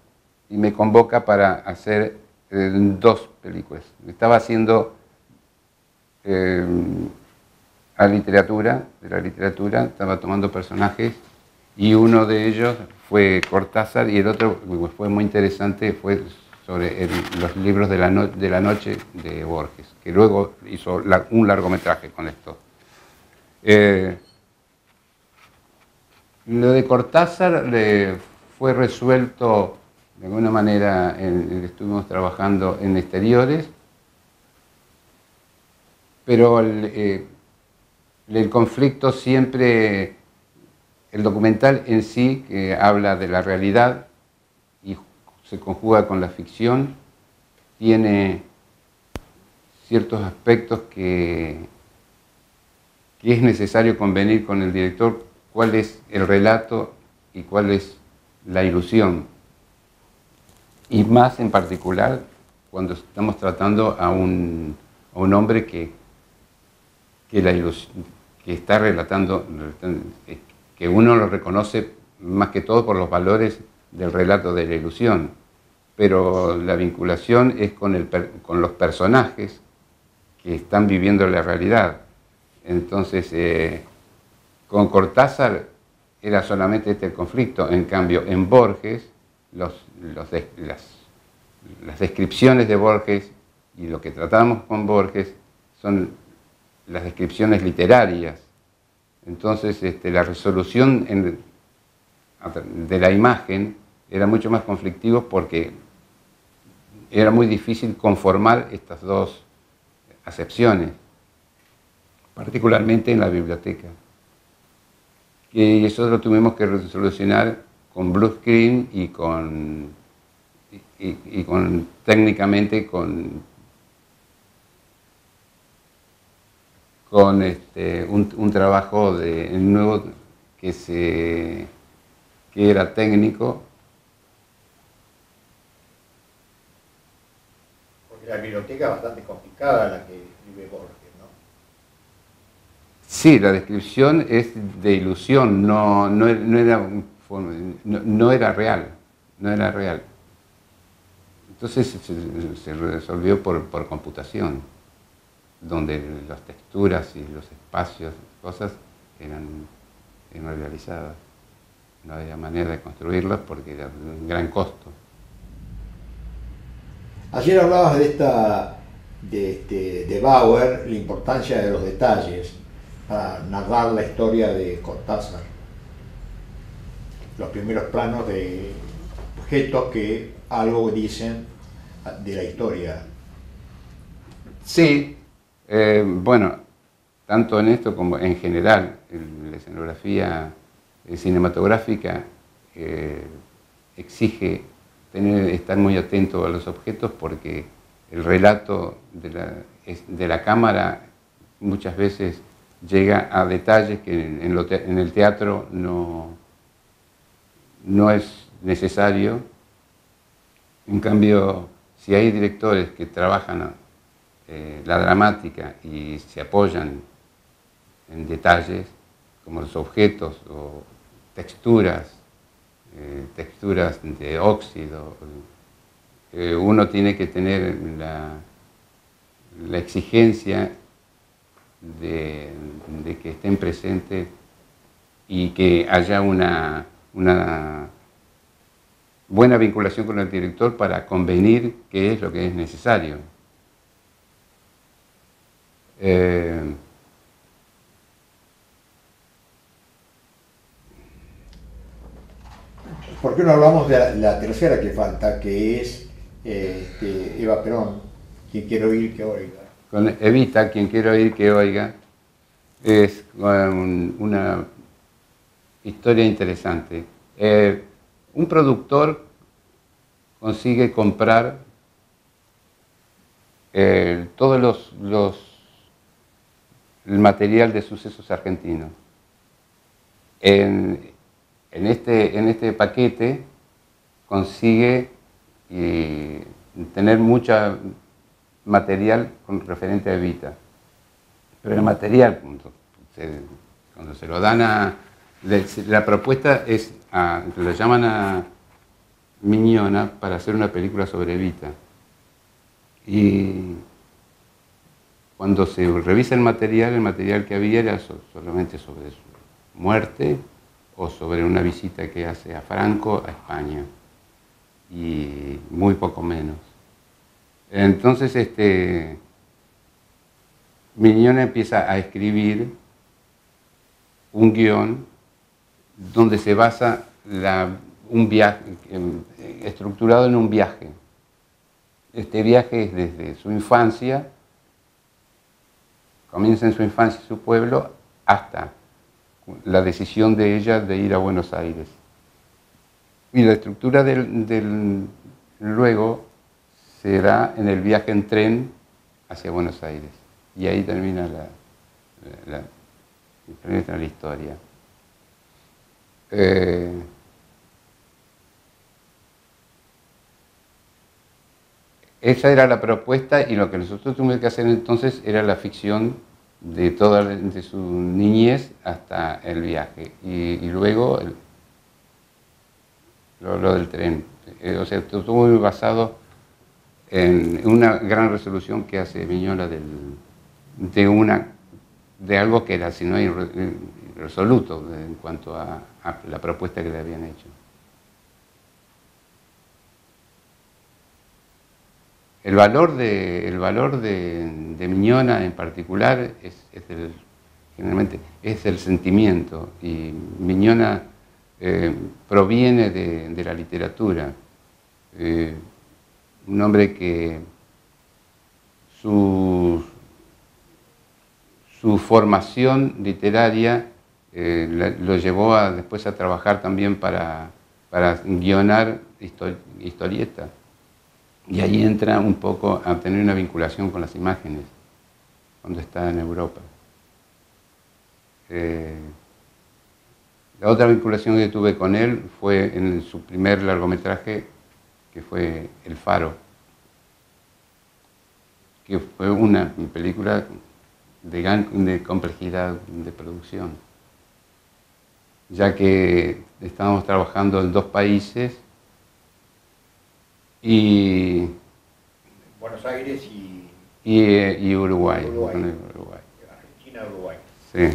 y me convoca para hacer 2 películas. Estaba haciendo de la literatura, estaba tomando personajes, y uno de ellos fue Cortázar y el otro fue muy interesante, fue sobre los libros de la noche de Borges, que luego hizo un largometraje con esto. Lo de Cortázar fue resuelto de alguna manera, estuvimos trabajando en exteriores, pero el conflicto siempre, el documental en sí, que habla de la realidad y se conjuga con la ficción, tiene ciertos aspectos que es necesario convenir con el director cuál es el relato y cuál es la ilusión. Y más en particular cuando estamos tratando a un hombre que está relatando, que uno lo reconoce más que todo por los valores del relato de la ilusión, pero la vinculación es con los personajes que están viviendo la realidad. Entonces, con Cortázar era solamente este el conflicto, en cambio en Borges, las descripciones de Borges y lo que tratamos con Borges son las descripciones literarias. Entonces, la resolución de la imagen era mucho más conflictivo porque era muy difícil conformar estas dos acepciones, particularmente en la biblioteca. que eso lo tuvimos que solucionar con blue screen y con técnicamente con un trabajo de nuevo que era técnico. Porque la biblioteca es bastante complicada la que escribe Borges, ¿no? Sí, la descripción es de ilusión, no era real, no era real. Entonces se resolvió por computación, donde las texturas y los espacios, cosas eran realizadas. No había manera de construirlas porque era un gran costo. Ayer hablabas de Bauer, la importancia de los detalles para narrar la historia de Cortázar. Los primeros planos de objetos que algo dicen de la historia. Sí, bueno, tanto en esto como en general, en la escenografía cinematográfica exige estar muy atento a los objetos porque el relato de la cámara muchas veces llega a detalles que en el teatro no es necesario. En cambio, si hay directores que trabajan la dramática y se apoyan en detalles como los objetos o texturas de óxido, uno tiene que tener la exigencia de que estén presentes y que haya una buena vinculación con el director para convenir qué es lo que es necesario. ¿Por qué no hablamos de la tercera que falta, que es Eva Perón, quien quiere oír que oiga? Con Evita, quien quiere oír que oiga, es una historia interesante. Un productor consigue comprar todo el material de sucesos argentinos. En este paquete consigue tener mucho material con referente a Evita. Pero el material, cuando se lo dan la propuesta es, lo llaman a Miñona para hacer una película sobre Evita. Y cuando se revisa el material que había era solamente sobre su muerte o sobre una visita que hace a Franco a España, y muy poco menos. Entonces Miñona empieza a escribir un guión donde se basa un viaje, estructurado en un viaje. Este viaje es desde su infancia, comienza en su infancia y su pueblo, hasta la decisión de ella de ir a Buenos Aires. Y la estructura luego se da en el viaje en tren hacia Buenos Aires. Y ahí termina la historia. Esa era la propuesta, y lo que nosotros tuvimos que hacer entonces era la ficción de su niñez hasta el viaje. Y luego lo del tren. O sea, estuvo muy basado en una gran resolución que hace Miñona de algo que era, si no irresoluto en cuanto a la propuesta que le habían hecho. El valor de Miñona en particular generalmente es el sentimiento, y Miñona proviene de la literatura. Un hombre que su formación literaria lo llevó después a trabajar también para guionar historietas. Y ahí entra un poco a tener una vinculación con las imágenes, cuando está en Europa. La otra vinculación que tuve con él fue en su primer largometraje, que fue El Faro, que fue una película de complejidad de producción, ya que estábamos trabajando en dos países y Buenos Aires y Uruguay. Uruguay. Argentina, Uruguay. Sí.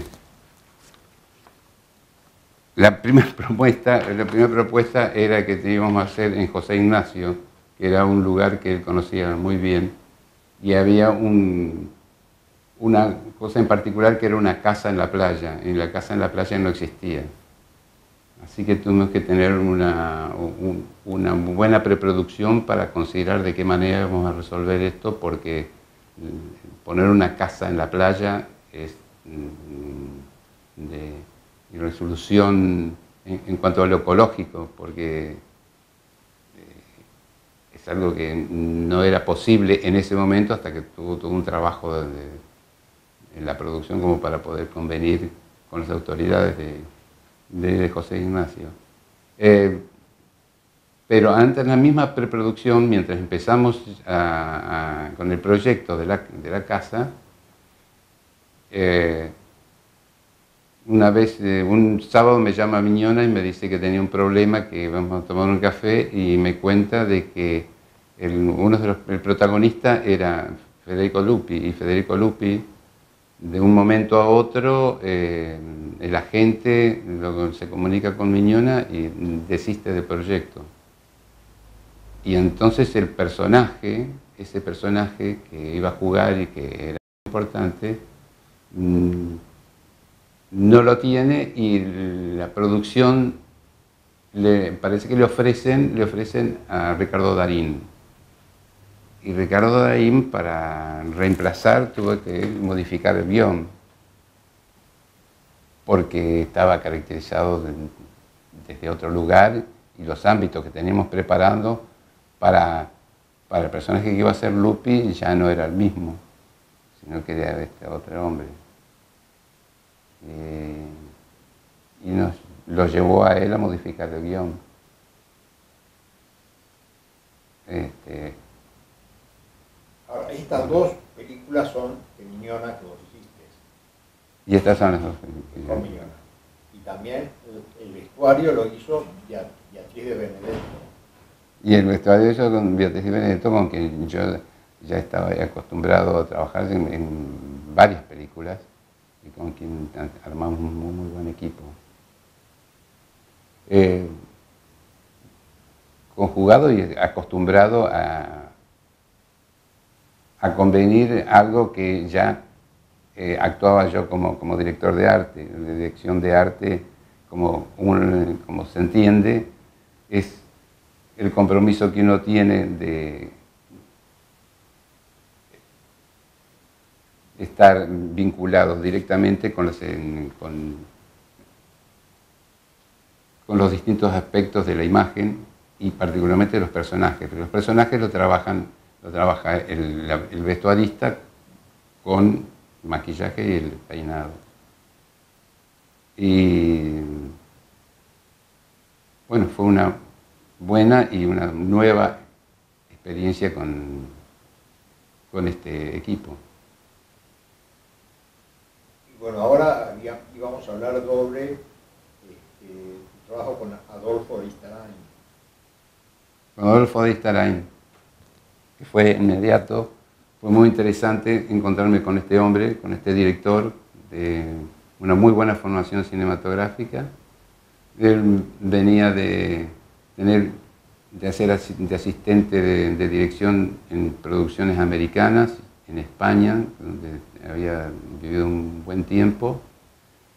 La primera propuesta era que íbamos a hacer en José Ignacio, que era un lugar que él conocía muy bien, y había una cosa en particular que era una casa en la playa, y la casa en la playa no existía. Así que tuvimos que tener una buena preproducción para considerar de qué manera íbamos a resolver esto, porque poner una casa en la playa es de resolución en cuanto a lo ecológico, porque es algo que no era posible en ese momento hasta que tuvo todo un trabajo en la producción como para poder convenir con las autoridades de José Ignacio. Pero antes, en la misma preproducción, mientras empezamos con el proyecto de la casa, una vez, un sábado me llama Miñona y me dice que tenía un problema, que vamos a tomar un café, y me cuenta de que el protagonista era Federico Lupi, y Federico Lupi, de un momento a otro, el agente se comunica con Miñona y desiste del proyecto. Y entonces ese personaje que iba a jugar y que era importante, no lo tiene, y la producción parece que le ofrecen a Ricardo Darín. Y Ricardo Darín, para reemplazar, tuvo que modificar el guión, porque estaba caracterizado desde otro lugar, y los ámbitos que teníamos preparando para el personaje que iba a ser Lupi ya no era el mismo, sino que era este otro hombre. Y lo llevó a él a modificar el guión. Ahora, estas dos películas son de Miñona que vos hiciste. Y estas son las dos Con películas. Miñona. Y también el vestuario lo hizo Beatriz de Benedetto. Y el vestuario yo con Beatriz de Benedetto, con quien yo ya estaba acostumbrado a trabajar en varias películas, y con quien armamos un muy buen equipo. Conjugado y acostumbrado a convenir algo que ya actuaba yo como director de arte. La dirección de arte, como se entiende, es el compromiso que uno tiene de estar vinculados directamente con los distintos aspectos de la imagen, y particularmente los personajes. Pero los personajes lo trabaja el vestuarista con el maquillaje y el peinado. Y bueno, fue una buena y una nueva experiencia con este equipo. Bueno, ahora íbamos a hablar sobre tu trabajo con Adolfo Aristarain. Con Adolfo Aristarain, que fue inmediato, fue muy interesante encontrarme con este hombre, con este director de una muy buena formación cinematográfica. Él venía de ser de asistente de dirección en producciones americanas, en España, donde había vivido un buen tiempo,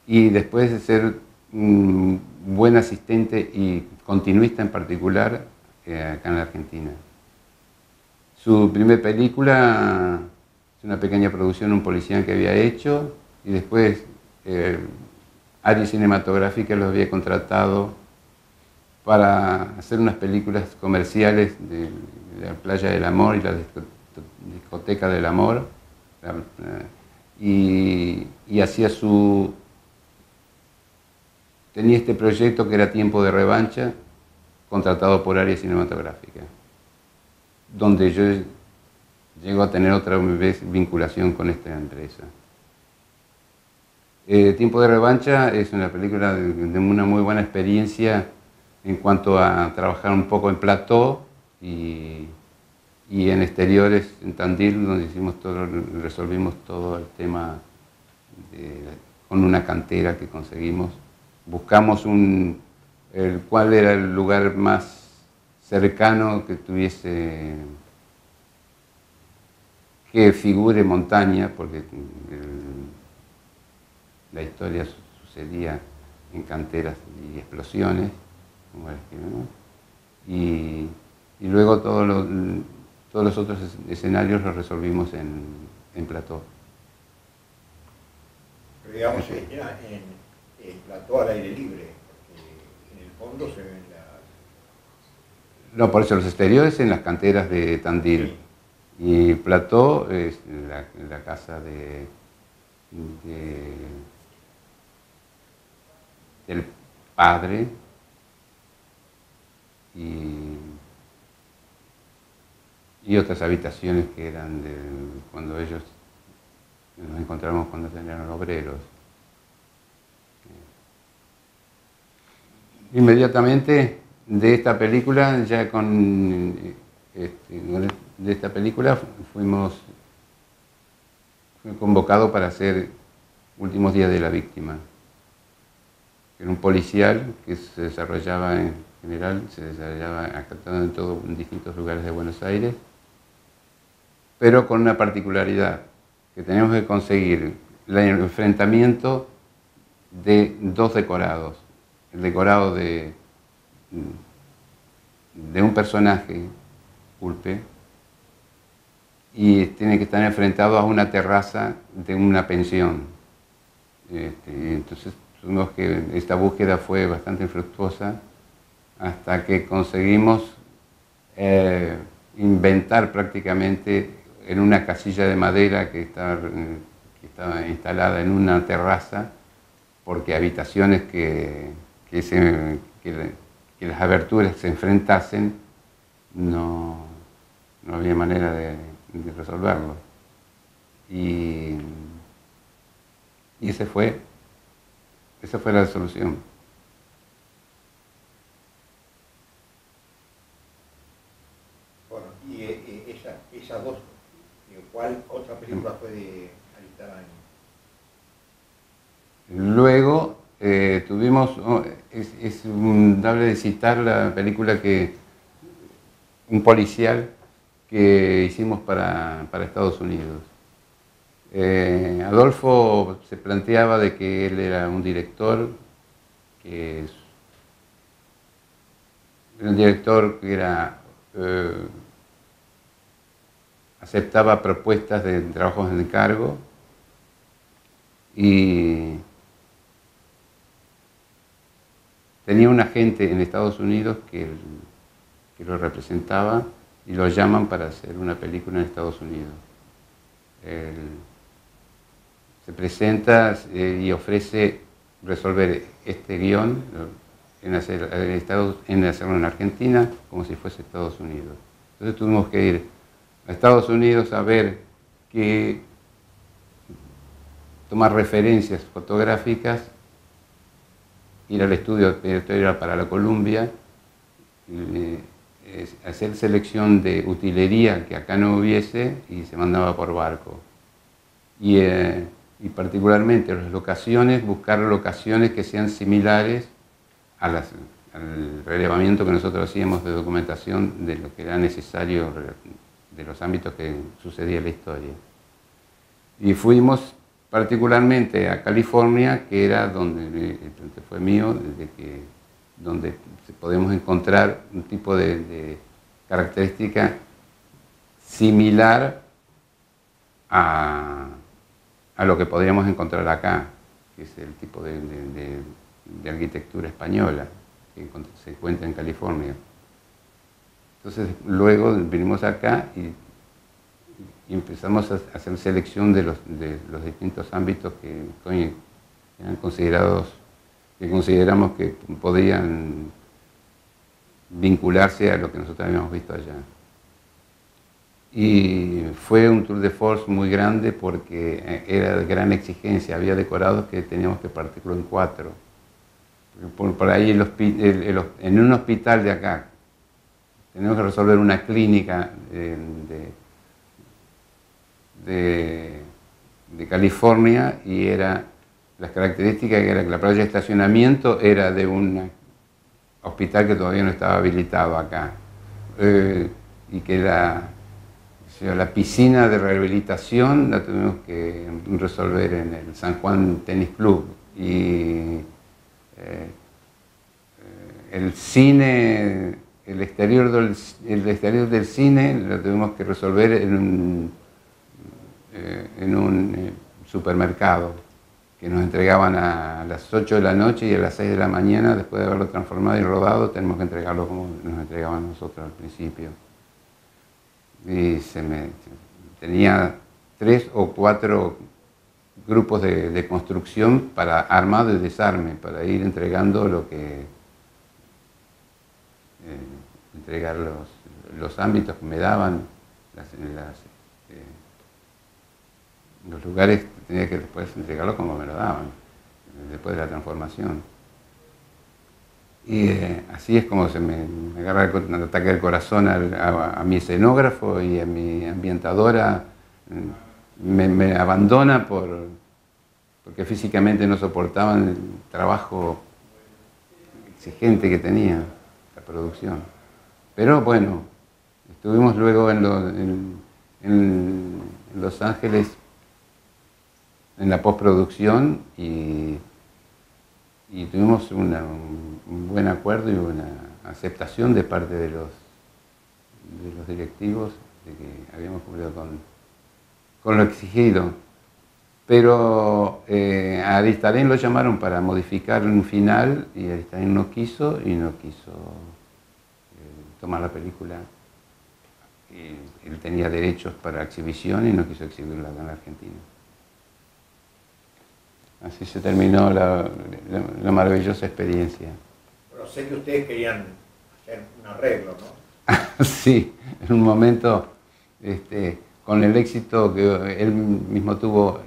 y después de ser un buen asistente y continuista en particular acá en la Argentina. Su primera película es una pequeña producción, un policía que había hecho, y después Aries Cinematográfica los había contratado para hacer unas películas comerciales de la Playa del Amor y la Discoteca del Amor, y hacía tenía este proyecto que era Tiempo de Revancha, contratado por Aries Cinematográfica, donde yo llego a tener otra vez vinculación con esta empresa. Tiempo de Revancha es una película de una muy buena experiencia en cuanto a trabajar un poco en plató y en exteriores en Tandil, donde resolvimos todo el tema con una cantera que conseguimos. Buscamos cuál era el lugar más cercano que figure montaña, porque la historia sucedía en canteras y explosiones, como y luego todos los otros escenarios los resolvimos en plató. Pero digamos, era en plató al aire libre, porque en el fondo se ven No, por eso los exteriores en las canteras de Tandil. Sí. Y plató es la casa del padre y otras habitaciones que eran de cuando ellos nos encontramos cuando tenían obreros. Inmediatamente de esta película, ya de esta película fui convocado para hacer Últimos días de la víctima. Era un policial que se desarrollaba en general, se desarrollaba en distintos lugares de Buenos Aires, pero con una particularidad, que teníamos que conseguir el enfrentamiento de dos decorados. El decorado de un personaje, Culpe, y tiene que estar enfrentado a una terraza de una pensión. Entonces tuvimos que, esta búsqueda fue bastante infructuosa hasta que conseguimos inventar prácticamente en una casilla de madera que estaba instalada en una terraza, porque habitaciones que las aberturas se enfrentasen, no había manera de resolverlo. Y esa fue la solución. Bueno, y esas dos, ¿cuál otra película puede alistar ahí? Luego tuvimos, es dable de citar la película un policial que hicimos para Estados Unidos. Adolfo se planteaba de que él era un director que aceptaba propuestas de trabajos en encargo y tenía un agente en Estados Unidos que lo representaba y lo llaman para hacer una película en Estados Unidos. Él se presenta y ofrece resolver este guión en hacerlo en Argentina como si fuese Estados Unidos. Entonces tuvimos que ir a Estados Unidos a ver tomar referencias fotográficas, ir al estudio para la Columbia, hacer selección de utilería que acá no hubiese y se mandaba por barco. Y particularmente las locaciones, buscar locaciones que sean similares al relevamiento que nosotros hacíamos de documentación de lo que era necesario, de los ámbitos que sucedía en la historia. Y fuimos particularmente a California, que era donde fue mío, donde podemos encontrar un tipo de característica similar a lo que podríamos encontrar acá. que es el tipo de arquitectura española que se encuentra en California. Entonces luego vinimos acá y empezamos a hacer selección de los distintos ámbitos que eran considerados, que consideramos que podían vincularse a lo que nosotros habíamos visto allá. Y fue un tour de force muy grande porque era de gran exigencia, había decorados que teníamos que partirlo en 4. Por ahí en un hospital de acá, tenemos que resolver una clínica de California y las características que era que la playa de estacionamiento era de un hospital que todavía no estaba habilitado acá y que la piscina de rehabilitación la tuvimos que resolver en el San Juan Tennis Club y el cine, el exterior del cine lo tuvimos que resolver en un supermercado que nos entregaban a las 8 de la noche y a las 6 de la mañana, después de haberlo transformado y rodado, tenemos que entregarlo como nos entregaban nosotros al principio. Y tenía 3 o 4 grupos de construcción para armado y desarme, para ir entregando lo que entregar los ámbitos que me daban, los lugares tenía que después entregarlo como me lo daban, después de la transformación. Y así es como se me agarra un ataque del corazón a mi escenógrafo y a mi ambientadora. Me abandona porque físicamente no soportaban el trabajo exigente que tenía la producción. Pero bueno, estuvimos luego en Los Ángeles en la postproducción y tuvimos un buen acuerdo y una aceptación de parte de los directivos de que habíamos cumplido con lo exigido. Pero a Aristarén lo llamaron para modificar un final y Aristarén no quiso tomar la película. Él tenía derechos para exhibición y no quiso exhibirla acá en la Argentina. Así se terminó la maravillosa experiencia. Pero sé que ustedes querían hacer un arreglo, ¿no? Sí, en un momento, con el éxito que él mismo tuvo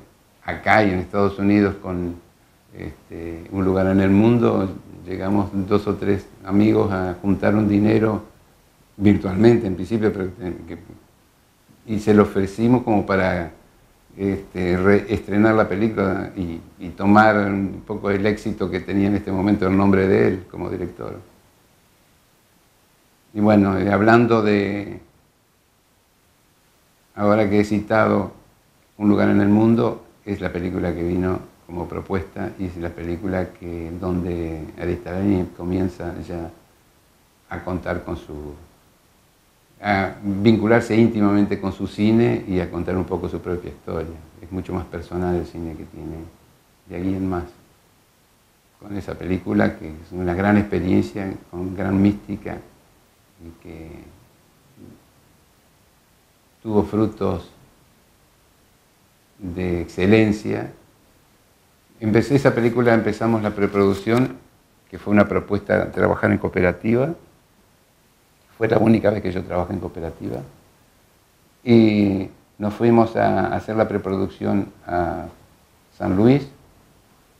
acá y en Estados Unidos con Un lugar en el mundo, llegamos 2 o 3 amigos a juntar un dinero virtualmente en principio, y se lo ofrecimos como para reestrenar la película y tomar un poco el éxito que tenía en este momento el nombre de él como director. Y bueno, hablando ahora que he citado Un lugar en el mundo, es la película que vino como propuesta y es la película donde Aristarén comienza ya a contar a vincularse íntimamente con su cine y a contar un poco su propia historia. Es mucho más personal el cine que tiene de aquí en más. Con esa película que es una gran experiencia, con gran mística y que tuvo frutos de excelencia. Esa película empezamos la preproducción, que fue una propuesta de trabajar en cooperativa. Fue la única vez que yo trabajé en cooperativa. Y nos fuimos a hacer la preproducción a San Luis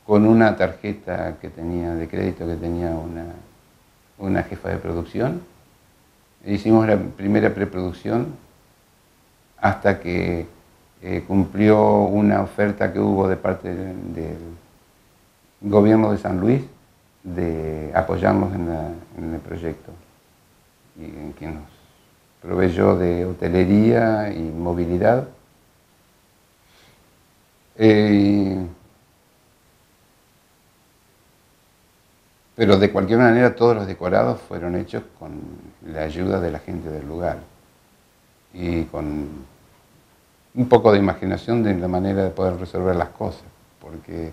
con una tarjeta de crédito que tenía una jefa de producción. Hicimos la primera preproducción hasta que cumplió una oferta que hubo de parte del gobierno de San Luis de apoyarnos en el proyecto, y en que nos proveyó de hotelería y movilidad. Pero de cualquier manera todos los decorados fueron hechos con la ayuda de la gente del lugar y con un poco de imaginación de la manera de poder resolver las cosas, porque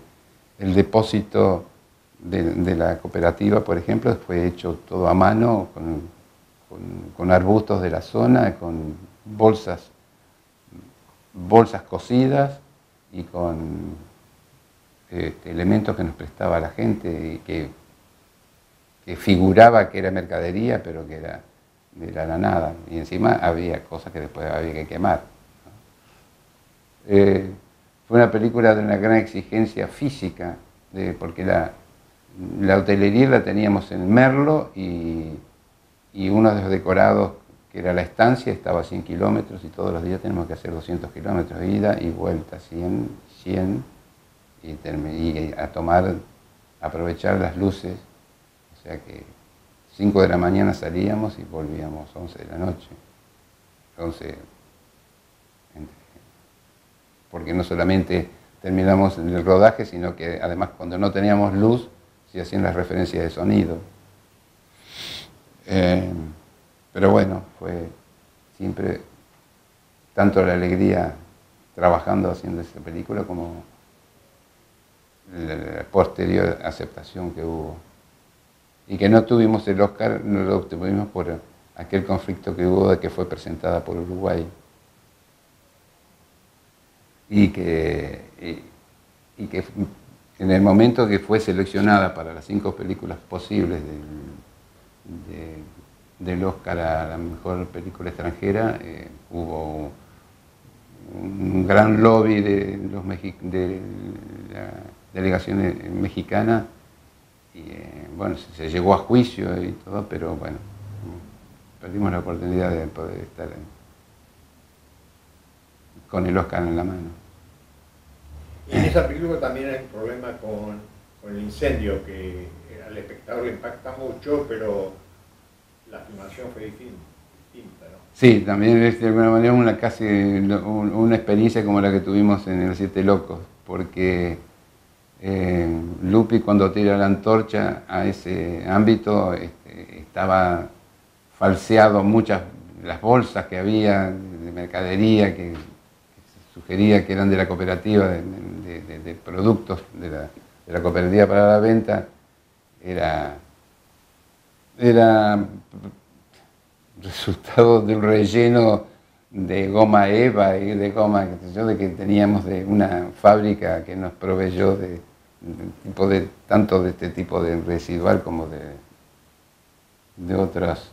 el depósito de la cooperativa, por ejemplo, fue hecho todo a mano, con arbustos de la zona, con bolsas cosidas y con elementos que nos prestaba la gente y que figuraba que era mercadería, pero que era la nada. Y encima había cosas que después había que quemar. Fue una película de una gran exigencia física, porque la hotelería la teníamos en Merlo y uno de los decorados, que era la estancia, estaba a 100 kilómetros y todos los días tenemos que hacer 200 kilómetros, ida y vuelta, 100, y aprovechar las luces. O sea que 5 de la mañana salíamos y volvíamos 11 de la noche. 11, porque no solamente terminamos el rodaje, sino que además cuando no teníamos luz se hacían las referencias de sonido. Pero bueno, fue siempre tanto la alegría trabajando haciendo esa película como la posterior aceptación que hubo. Y que no tuvimos el Oscar, no lo obtuvimos por aquel conflicto que hubo de que fue presentada por Uruguay. Y que en el momento que fue seleccionada para las 5 películas posibles del Oscar a la mejor película extranjera, hubo un gran lobby de la delegación mexicana y bueno, se llegó a juicio y todo, pero bueno, perdimos la oportunidad de poder estar con el Oscar en la mano. Y en esa película también hay un problema con el incendio, que al espectador le impacta mucho, pero la filmación fue distinta, ¿no? Sí, también es de alguna manera una experiencia como la que tuvimos en el Siete Locos, porque Lupi, cuando tira la antorcha a ese ámbito, estaba falseado las bolsas que había de mercadería que sugería que eran de la cooperativa, de productos de la cooperativa para la venta. Era resultado de un relleno de goma eva y de goma, de que teníamos de una fábrica que nos proveyó tanto de este tipo de residual como de otros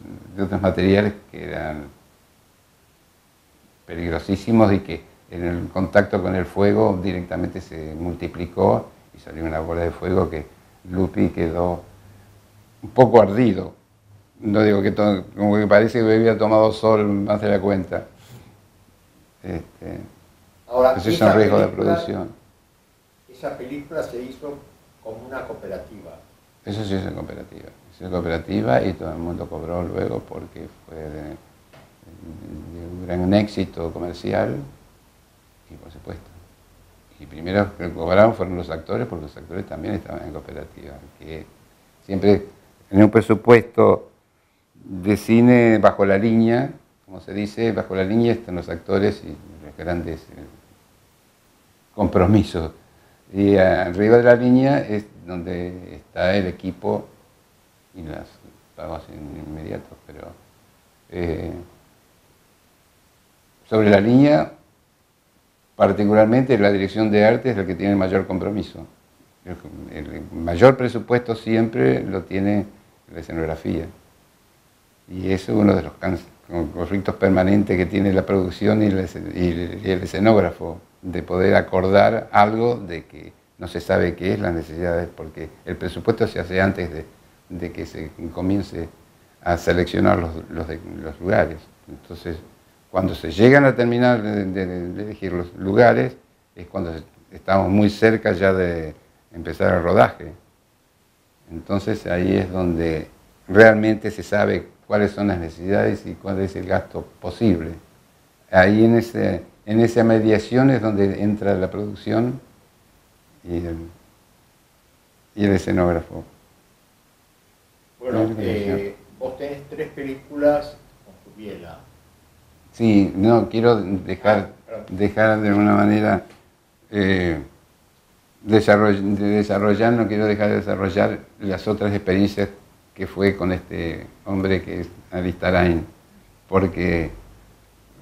materiales que eran peligrosísimos y que en el contacto con el fuego directamente se multiplicó y salió una bola de fuego que Lupi quedó un poco ardido. No digo que como que parece que había tomado sol más de la cuenta. Ahora, ese es un riesgo de producción. Esa película se hizo como una cooperativa. Eso sí es una cooperativa. Es una cooperativa y todo el mundo cobró luego porque fue de un gran éxito comercial y por supuesto. Y primero que cobraron fueron los actores, porque los actores también estaban en cooperativa. Que siempre en un presupuesto de cine bajo la línea, como se dice, bajo la línea están los actores y los grandes compromisos. Y arriba de la línea es donde está el equipo y los pagos inmediatos, pero sobre la línea, particularmente la dirección de arte es la que tiene el mayor compromiso. El mayor presupuesto siempre lo tiene la escenografía. Y eso es uno de los conflictos permanentes que tiene la producción y el escenógrafo, de poder acordar algo de que no se sabe qué es las necesidades, porque el presupuesto se hace antes de que se comience a seleccionar los lugares. Entonces, cuando se llegan a terminar de elegir los lugares, es cuando estamos muy cerca ya de empezar el rodaje. Entonces ahí es donde realmente se sabe cuáles son las necesidades y cuál es el gasto posible. Ahí en esa mediación es donde entra la producción y el escenógrafo. Bueno, vos tenés 3 películas con Jubiela. Sí, no, quiero dejar de alguna manera desarrollar, no quiero dejar de desarrollar las otras experiencias que fue con este hombre que es Aristarain, porque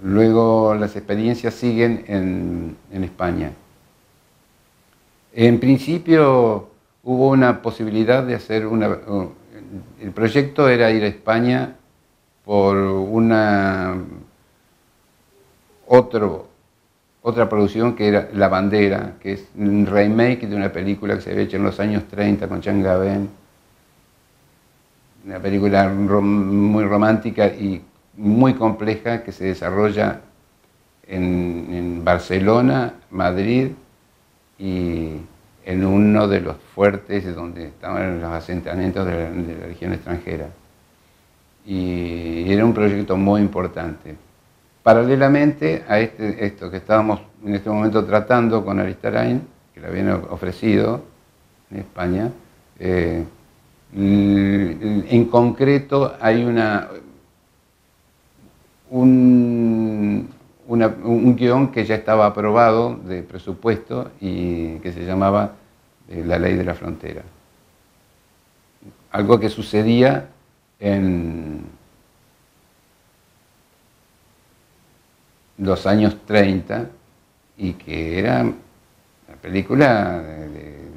luego las experiencias siguen en España. En principio hubo una posibilidad de hacer el proyecto era ir a España por otra producción que era La Bandera, que es un remake de una película que se había hecho en los años 30 con Jean Gabin, una película muy romántica y muy compleja que se desarrolla en Barcelona, Madrid y en uno de los fuertes donde estaban los asentamientos de la Legión extranjera. Y era un proyecto muy importante. Paralelamente a esto que estábamos en este momento tratando con Aristarain, que le habían ofrecido en España, en concreto hay un guión que ya estaba aprobado de presupuesto y que se llamaba La Ley de la Frontera. Algo que sucedía en los años 30 y que era una película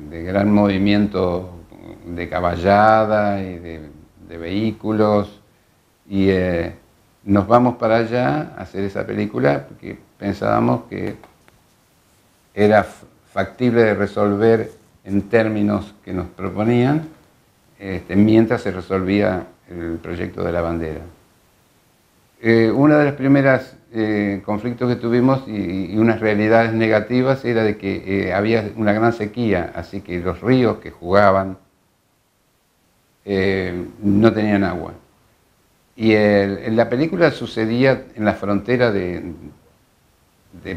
de gran movimiento de caballada y de vehículos y nos vamos para allá a hacer esa película porque pensábamos que era factible de resolver en términos que nos proponían mientras se resolvía el proyecto de La Bandera. Una de las primeras conflictos que tuvimos y unas realidades negativas era de que había una gran sequía, así que los ríos que jugaban no tenían agua. Y en la película sucedía en la frontera de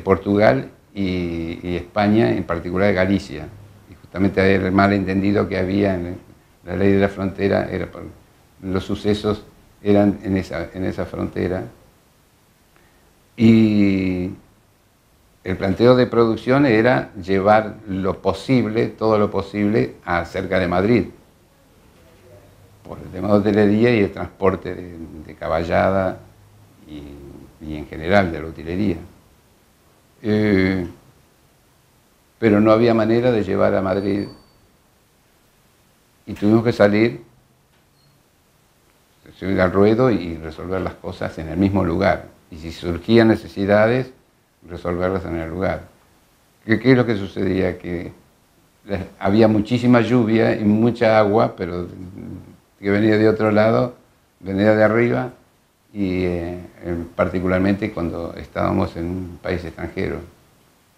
Portugal y España, en particular de Galicia. Y justamente el malentendido que había en la ley de la frontera, los sucesos eran en esa frontera. Y el planteo de producción era llevar todo lo posible a cerca de Madrid, por el tema de hotelería y el transporte de caballada y en general de la utilería. Pero no había manera de llevar a Madrid y tuvimos que salir al ruedo y resolver las cosas en el mismo lugar. Y si surgían necesidades, resolverlas en el lugar. ¿Qué es lo que sucedía? Que había muchísima lluvia y mucha agua, pero que venía de otro lado, venía de arriba, y particularmente cuando estábamos en un país extranjero.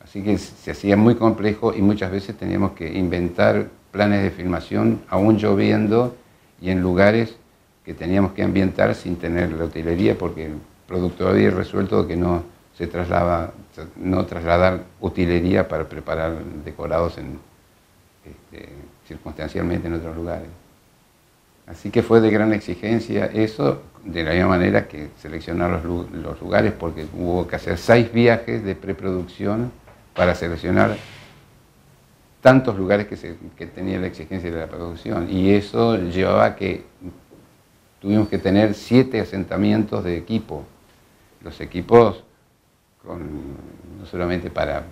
Así que se hacía muy complejo y muchas veces teníamos que inventar planes de filmación, aún lloviendo, y en lugares que teníamos que ambientar sin tener la utilería, porque el productor había resuelto que no trasladar utilería para preparar decorados circunstancialmente en otros lugares. Así que fue de gran exigencia eso, de la misma manera que seleccionar los lugares, porque hubo que hacer 6 viajes de preproducción para seleccionar tantos lugares que tenía la exigencia de la producción. Y eso llevaba a que tuvimos que tener 7 asentamientos de equipo. Los equipos, no solamente para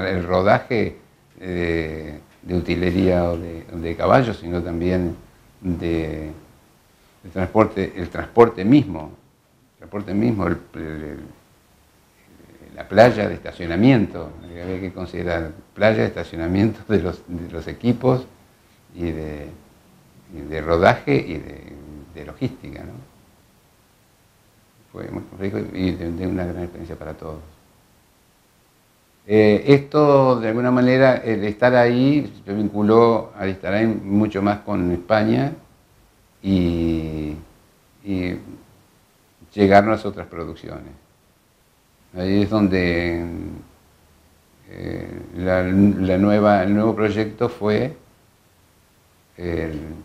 el rodaje de utilería o de caballos, sino también el transporte mismo, la playa de estacionamiento. Había que considerar playa de estacionamiento de los equipos y de rodaje y de logística, ¿no? Fue muy complejo y de una gran experiencia para todos. Esto, de alguna manera, el estar ahí se vinculó a Aristarain mucho más con España y llegar a las otras producciones. Ahí es donde el nuevo proyecto fue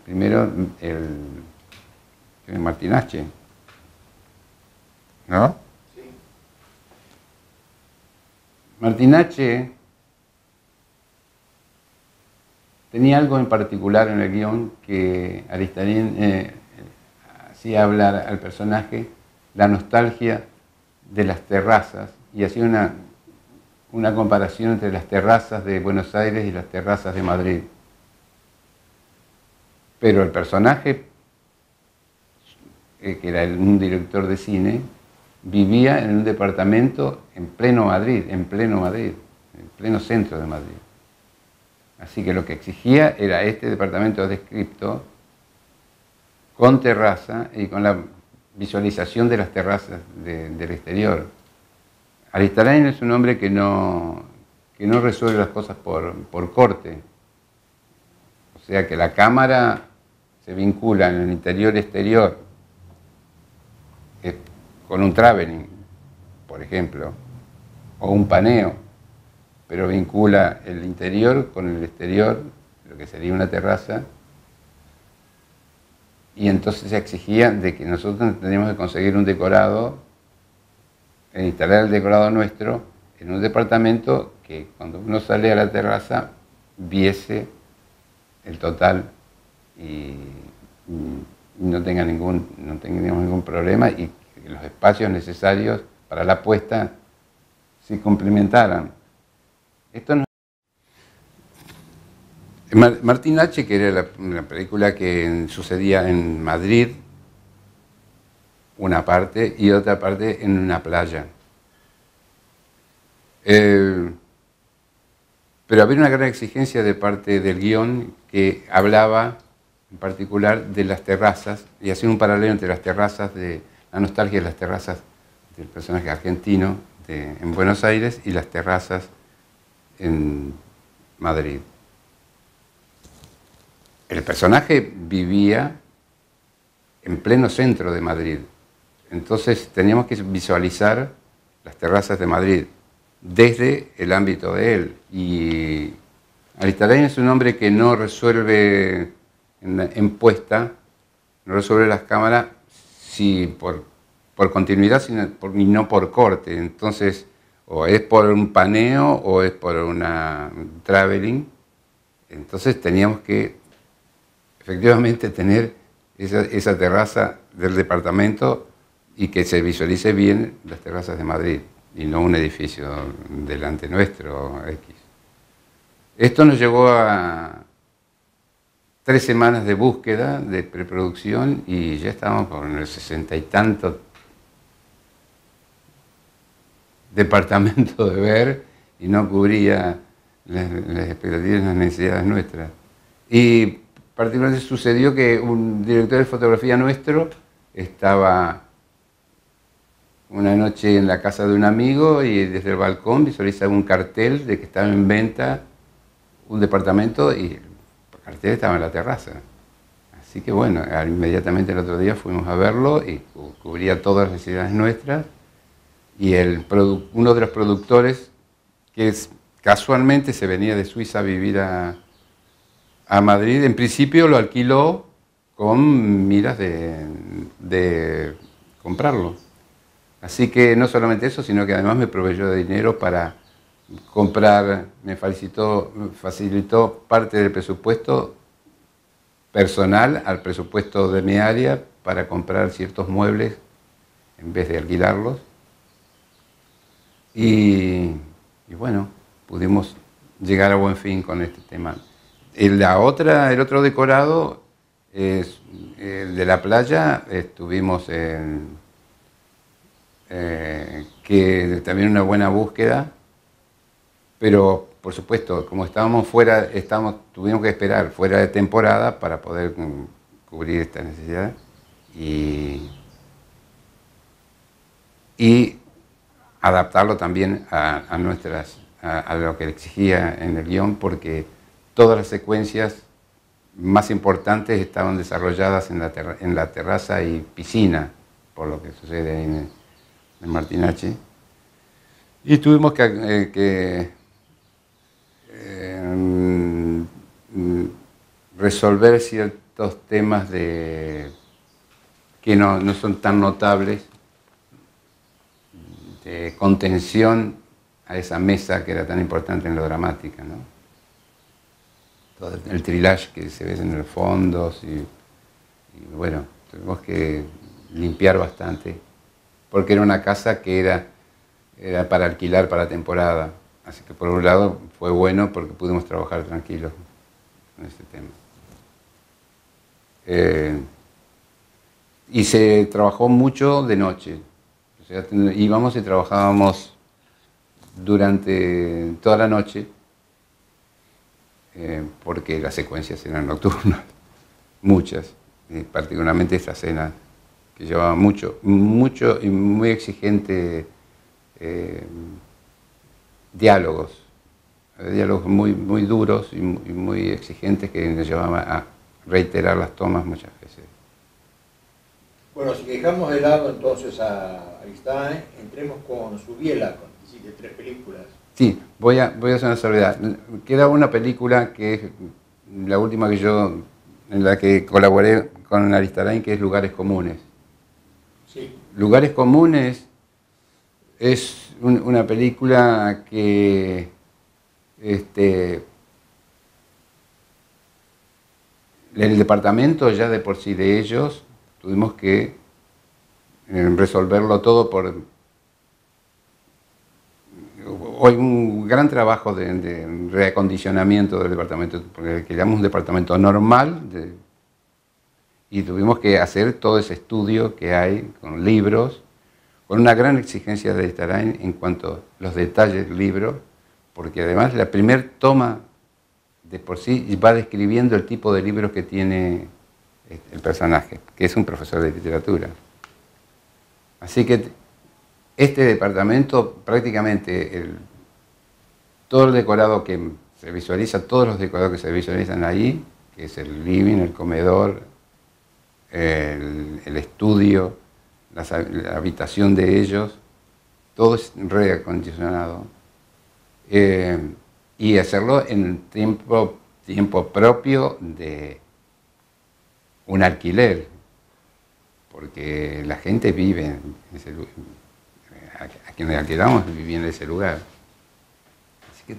primero el Martinache, ¿no? Sí. Martinache tenía algo en particular en el guión que Aristarén hacía hablar al personaje, la nostalgia de las terrazas, y hacía una comparación entre las terrazas de Buenos Aires y las terrazas de Madrid. Pero el personaje, que era un director de cine, vivía en un departamento en pleno Madrid, en pleno centro de Madrid. Así que lo que exigía era este departamento descripto con terraza y con la visualización de las terrazas del exterior. Aristarén es un hombre que no resuelve las cosas por corte. O sea que la cámara se vincula en el interior-exterior con un traveling, por ejemplo, o un paneo, pero vincula el interior con el exterior, lo que sería una terraza, y entonces se exigía de que nosotros teníamos que conseguir un decorado, instalar el decorado nuestro en un departamento que cuando uno sale a la terraza viese el total y no tenga ningún problema, y que los espacios necesarios para la puesta se complementaran. Esto no... Martín H., que era la película que sucedía en Madrid, una parte, y otra parte en una playa. Pero había una gran exigencia de parte del guión que hablaba en particular de las terrazas, y hacía un paralelo entre las terrazas de la nostalgia de las terrazas del personaje argentino en Buenos Aires y las terrazas en Madrid. El personaje vivía en pleno centro de Madrid, entonces teníamos que visualizar las terrazas de Madrid desde el ámbito de él. Y Aristarén es un hombre que no resuelve en puesta, no resuelve las cámaras por continuidad y no por corte. Entonces, o es por un paneo o es por una traveling. Entonces teníamos que efectivamente tener esa terraza del departamento y que se visualice bien las terrazas de Madrid y no un edificio delante nuestro, X. Esto nos llevó a 3 semanas de búsqueda, de preproducción, y ya estábamos con el 60 y tanto departamento de ver y no cubría las expectativas y las necesidades nuestras. Y particularmente sucedió que un director de fotografía nuestro estaba una noche en la casa de un amigo y desde el balcón visualizaba un cartel de que estaba en venta un departamento y el cartel estaba en la terraza. Así que bueno, inmediatamente el otro día fuimos a verlo y cubría todas las necesidades nuestras. Y uno de los productores, que casualmente se venía de Suiza a vivir a Madrid, en principio lo alquiló con miras de comprarlo. Así que no solamente eso, sino que además me proveyó de dinero para comprar, me facilitó parte del presupuesto personal al presupuesto de mi área para comprar ciertos muebles en vez de alquilarlos. Y bueno, pudimos llegar a buen fin con este tema. El otro decorado es el de la playa. Estuvimos que también una buena búsqueda, pero por supuesto, como estábamos fuera, tuvimos que esperar fuera de temporada para poder cubrir esta necesidad y adaptarlo también a lo que exigía en el guión, porque todas las secuencias más importantes estaban desarrolladas en la terraza y piscina, por lo que sucede ahí en Martín H. Y tuvimos que resolver ciertos temas que no son tan notables, de contención a esa mesa que era tan importante en lo dramática, ¿no? todo el trilage que se ve en los fondos y bueno, tuvimos que limpiar bastante, porque era una casa que era para alquilar para temporada. Así que por un lado fue bueno porque pudimos trabajar tranquilos en este tema. Y se trabajó mucho de noche. O sea, íbamos y trabajábamos durante toda la noche, porque las secuencias eran nocturnas, muchas, particularmente esta escena que llevaba mucho y muy exigente diálogos muy duros y muy exigentes que nos llevaban a reiterar las tomas muchas veces. Bueno, si dejamos de lado entonces a Aristein, entremos con Subiela, con hiciste 3 películas. Sí, voy a hacer una salvedad. Queda una película que es la última en la que colaboré con Aristein, que es Lugares Comunes. Sí. Lugares Comunes es una película que el departamento ya de por sí de ellos tuvimos que resolverlo todo hoy un gran trabajo de reacondicionamiento del departamento, porque queríamos un departamento normal y tuvimos que hacer todo ese estudio que hay con libros, con una gran exigencia de Aristein en cuanto a los detalles del libro, porque además la primer toma de por sí va describiendo el tipo de libros que tiene el personaje, que es un profesor de literatura. Así que este departamento, prácticamente todo el decorado que se visualiza, todos los decorados que se visualizan ahí, que es el living, el comedor, el estudio, la habitación de ellos, todo es reacondicionado. Y hacerlo en tiempo propio de un alquiler, porque la gente vive en ese lugar, a quienes alquilamos vivía en ese lugar. Así que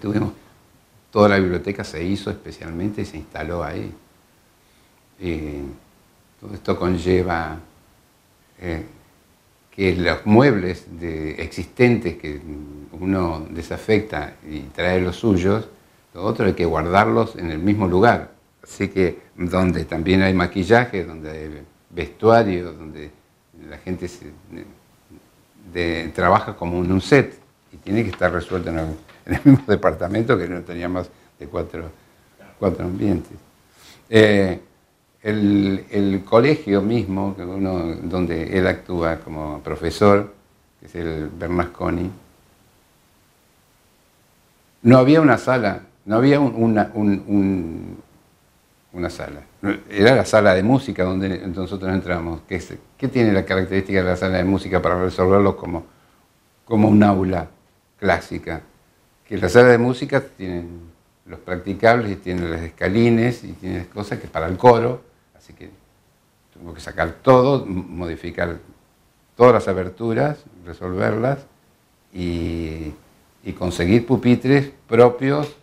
toda la biblioteca se hizo especialmente y se instaló ahí. Todo esto conlleva que los muebles existentes que uno desafecta y trae los suyos, lo otro hay que guardarlos en el mismo lugar. Así que donde también hay maquillaje, donde hay vestuario, donde la gente trabaja como en un set y tiene que estar resuelto en el mismo departamento, que no tenía más de cuatro ambientes. El colegio mismo, donde él actúa como profesor, que es el Bernasconi, no había una sala, no había una sala. Era la sala de música donde nosotros entramos. ¿Qué tiene la característica de la sala de música para resolverlo como un aula clásica? Que la sala de música tiene los practicables y tiene los escalines y tiene cosas que para el coro, así que tuve que sacar todo, modificar todas las aberturas, resolverlas y conseguir pupitres propios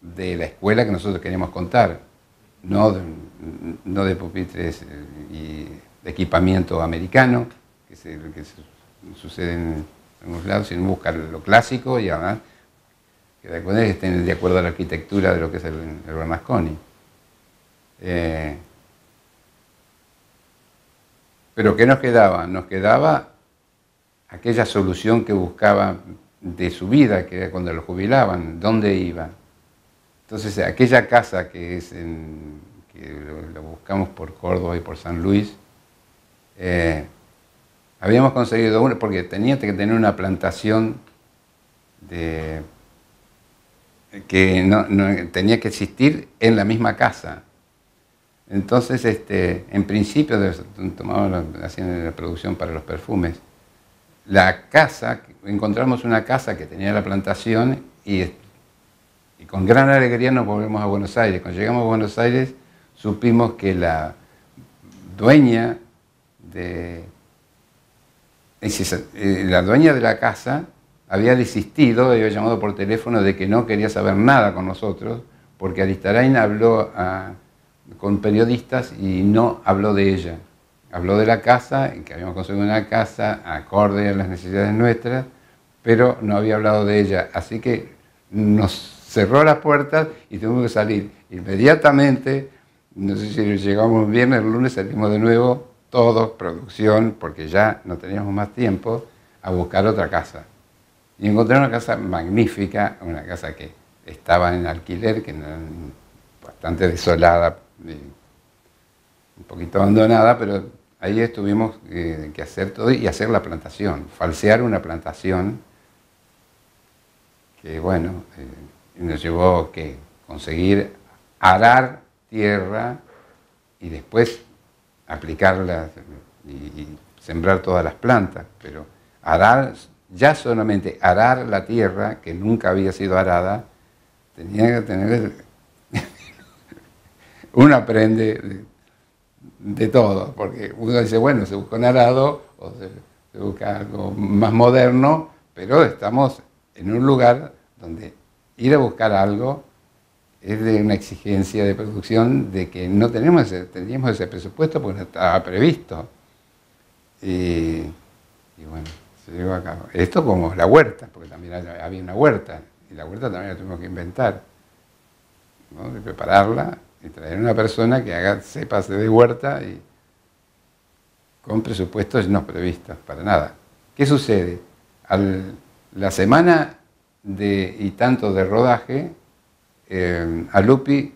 de la escuela que nosotros queríamos contar, no de pupitres y de equipamiento americano, que sucede en algunos lados, sino buscar lo clásico y además que estén de acuerdo a la arquitectura de lo que es el Bernasconi. Pero ¿qué nos quedaba? Nos quedaba aquella solución que buscaba de su vida, que era cuando lo jubilaban, ¿dónde iba? Entonces, aquella casa que lo buscamos por Córdoba y por San Luis, habíamos conseguido una, porque tenía que tener una plantación que tenía que existir en la misma casa. Entonces, en principio, hacían la producción para los perfumes. Encontramos una casa que tenía la plantación y con gran alegría nos volvemos a Buenos Aires. Cuando llegamos a Buenos Aires supimos que la dueña de la casa había desistido, había llamado por teléfono de que no quería saber nada con nosotros porque Aristarain habló con periodistas y no habló de ella. Habló de la casa, que habíamos conseguido una casa acorde a las necesidades nuestras, pero no había hablado de ella. Así que nos cerró las puertas y tuvimos que salir inmediatamente. No sé si llegamos bien, el lunes salimos de nuevo, todos, producción, porque ya no teníamos más tiempo, a buscar otra casa. Y encontré una casa magnífica, una casa que estaba en alquiler, que era bastante desolada, un poquito abandonada, pero ahí tuvimos que hacer todo y hacer la plantación, falsear una plantación que, bueno, nos llevó que conseguir arar tierra y después aplicarla y sembrar todas las plantas, pero arar, ya solamente arar la tierra, que nunca había sido arada, tenía que tener... Uno aprende de todo, porque uno dice, bueno, se busca un arado o se busca algo más moderno, pero estamos en un lugar donde ir a buscar algo es de una exigencia de producción de que no teníamos ese presupuesto porque no estaba previsto. Y bueno, se llevó a cabo. Esto como la huerta, porque también había una huerta, y la huerta también la tuvimos que inventar, ¿no? De prepararla y traer una persona que sepa hacer de huerta y con presupuestos no previstos para nada. ¿Qué sucede? La semana y tanto de rodaje, a Lupi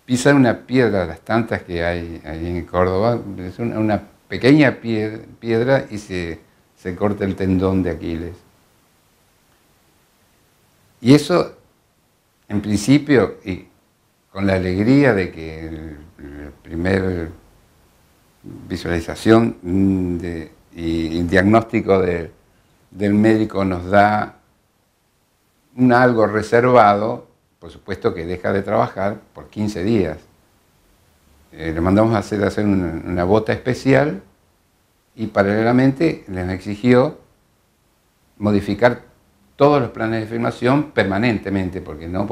pisa una piedra, las tantas que hay en Córdoba, es una pequeña piedra y se corta el tendón de Aquiles. Y eso, en principio, y con la alegría de que la primer visualización y diagnóstico del médico nos da algo reservado, por supuesto que deja de trabajar por 15 días. Le mandamos a hacer una bota especial y paralelamente les exigió modificar todos los planes de filmación permanentemente, porque no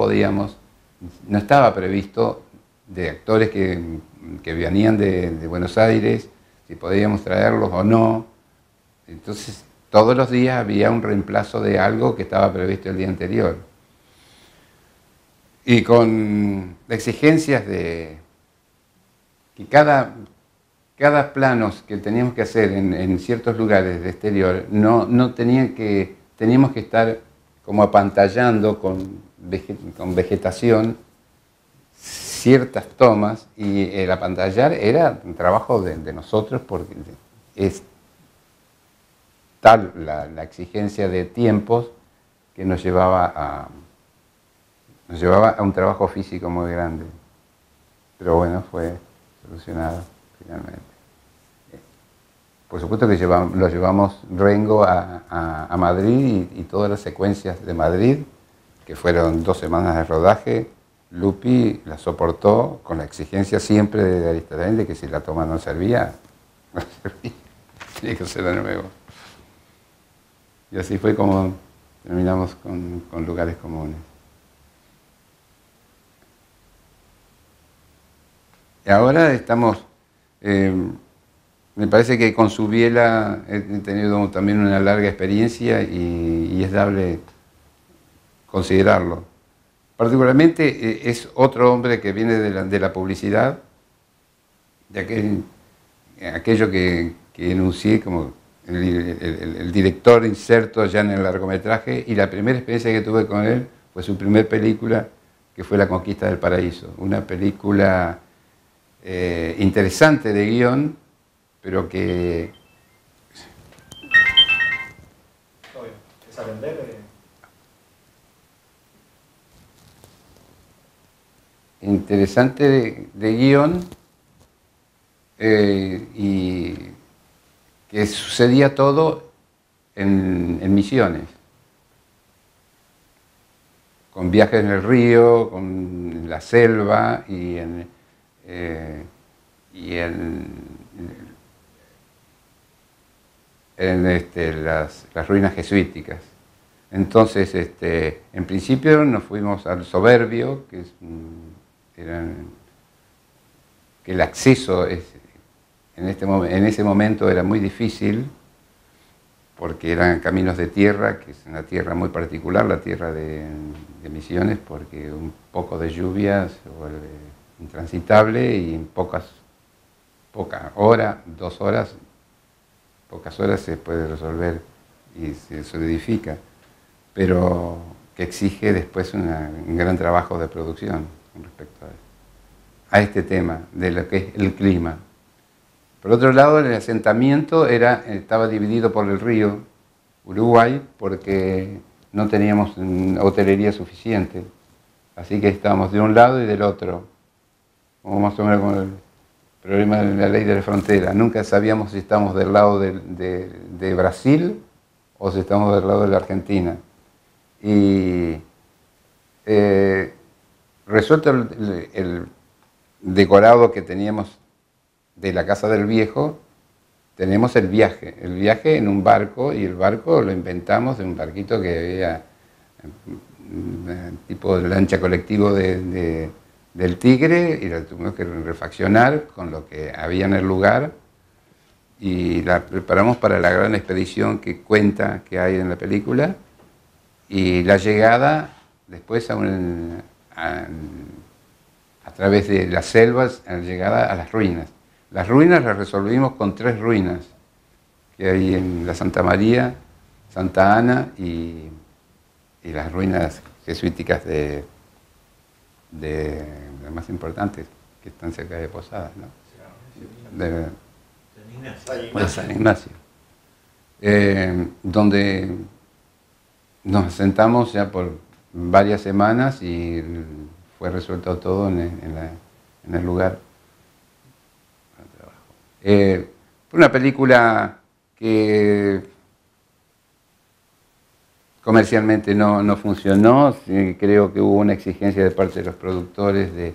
estaba previsto de actores que venían de Buenos Aires, si podíamos traerlos o no. Entonces, todos los días había un reemplazo de algo que estaba previsto el día anterior. Y con exigencias de que cada planos que teníamos que hacer en ciertos lugares de exterior, teníamos que estar como apantallando con vegetación ciertas tomas, y el apantallar era un trabajo de nosotros porque es tal la exigencia de tiempos que nos llevaba a un trabajo físico muy grande. Pero bueno, fue solucionado finalmente. Por supuesto que lo llevamos Rengo a Madrid y todas las secuencias de Madrid, que fueron 2 semanas de rodaje, Lupi la soportó con la exigencia siempre de Aristarain de que si la toma no servía, tenía que hacerla de nuevo. Y así fue como terminamos con Lugares Comunes. Y ahora estamos, me parece que con Subiela he tenido también una larga experiencia y es dable considerarlo. Particularmente es otro hombre que viene de la publicidad, de aquello que enuncié como el director inserto ya en el largometraje, y la primera experiencia que tuve con él fue su primer película, que fue La Conquista del Paraíso, una película interesante de guión, pero que... ¿Es a vender? Interesante de guión, y que sucedía todo en Misiones, con viajes en el río, con la selva y en las ruinas jesuíticas. Entonces, en principio nos fuimos al Soberbio, que que el acceso en ese momento era muy difícil, porque eran caminos de tierra, que es una tierra muy particular, la tierra de Misiones, porque un poco de lluvia se vuelve intransitable y en pocas horas, 2 horas, pocas horas se puede resolver y se solidifica, pero que exige después un gran trabajo de producción con respecto a este tema de lo que es el clima. Por otro lado, el asentamiento estaba dividido por el río Uruguay porque no teníamos hotelería suficiente, así que estábamos de un lado y del otro, como más o menos con el problema de la ley de la frontera. Nunca sabíamos si estamos del lado de Brasil o si estamos del lado de la Argentina. Y resuelto el decorado que teníamos de la casa del viejo, tenemos el viaje en un barco, y el barco lo inventamos de un barquito que había, tipo de lancha colectivo del Tigre, y la tuvimos que refaccionar con lo que había en el lugar, y la preparamos para la gran expedición que hay en la película, y la llegada después a través de las selvas, la llegada a las ruinas. Las ruinas las resolvimos con 3 ruinas que hay en la Santa María, Santa Ana y las ruinas jesuíticas de las más importantes, que están cerca de Posadas, ¿no? De San Ignacio. Donde nos asentamos ya por varias semanas y fue resuelto todo en el lugar. Fue una película que comercialmente no funcionó. Sí, creo que hubo una exigencia de parte de los productores de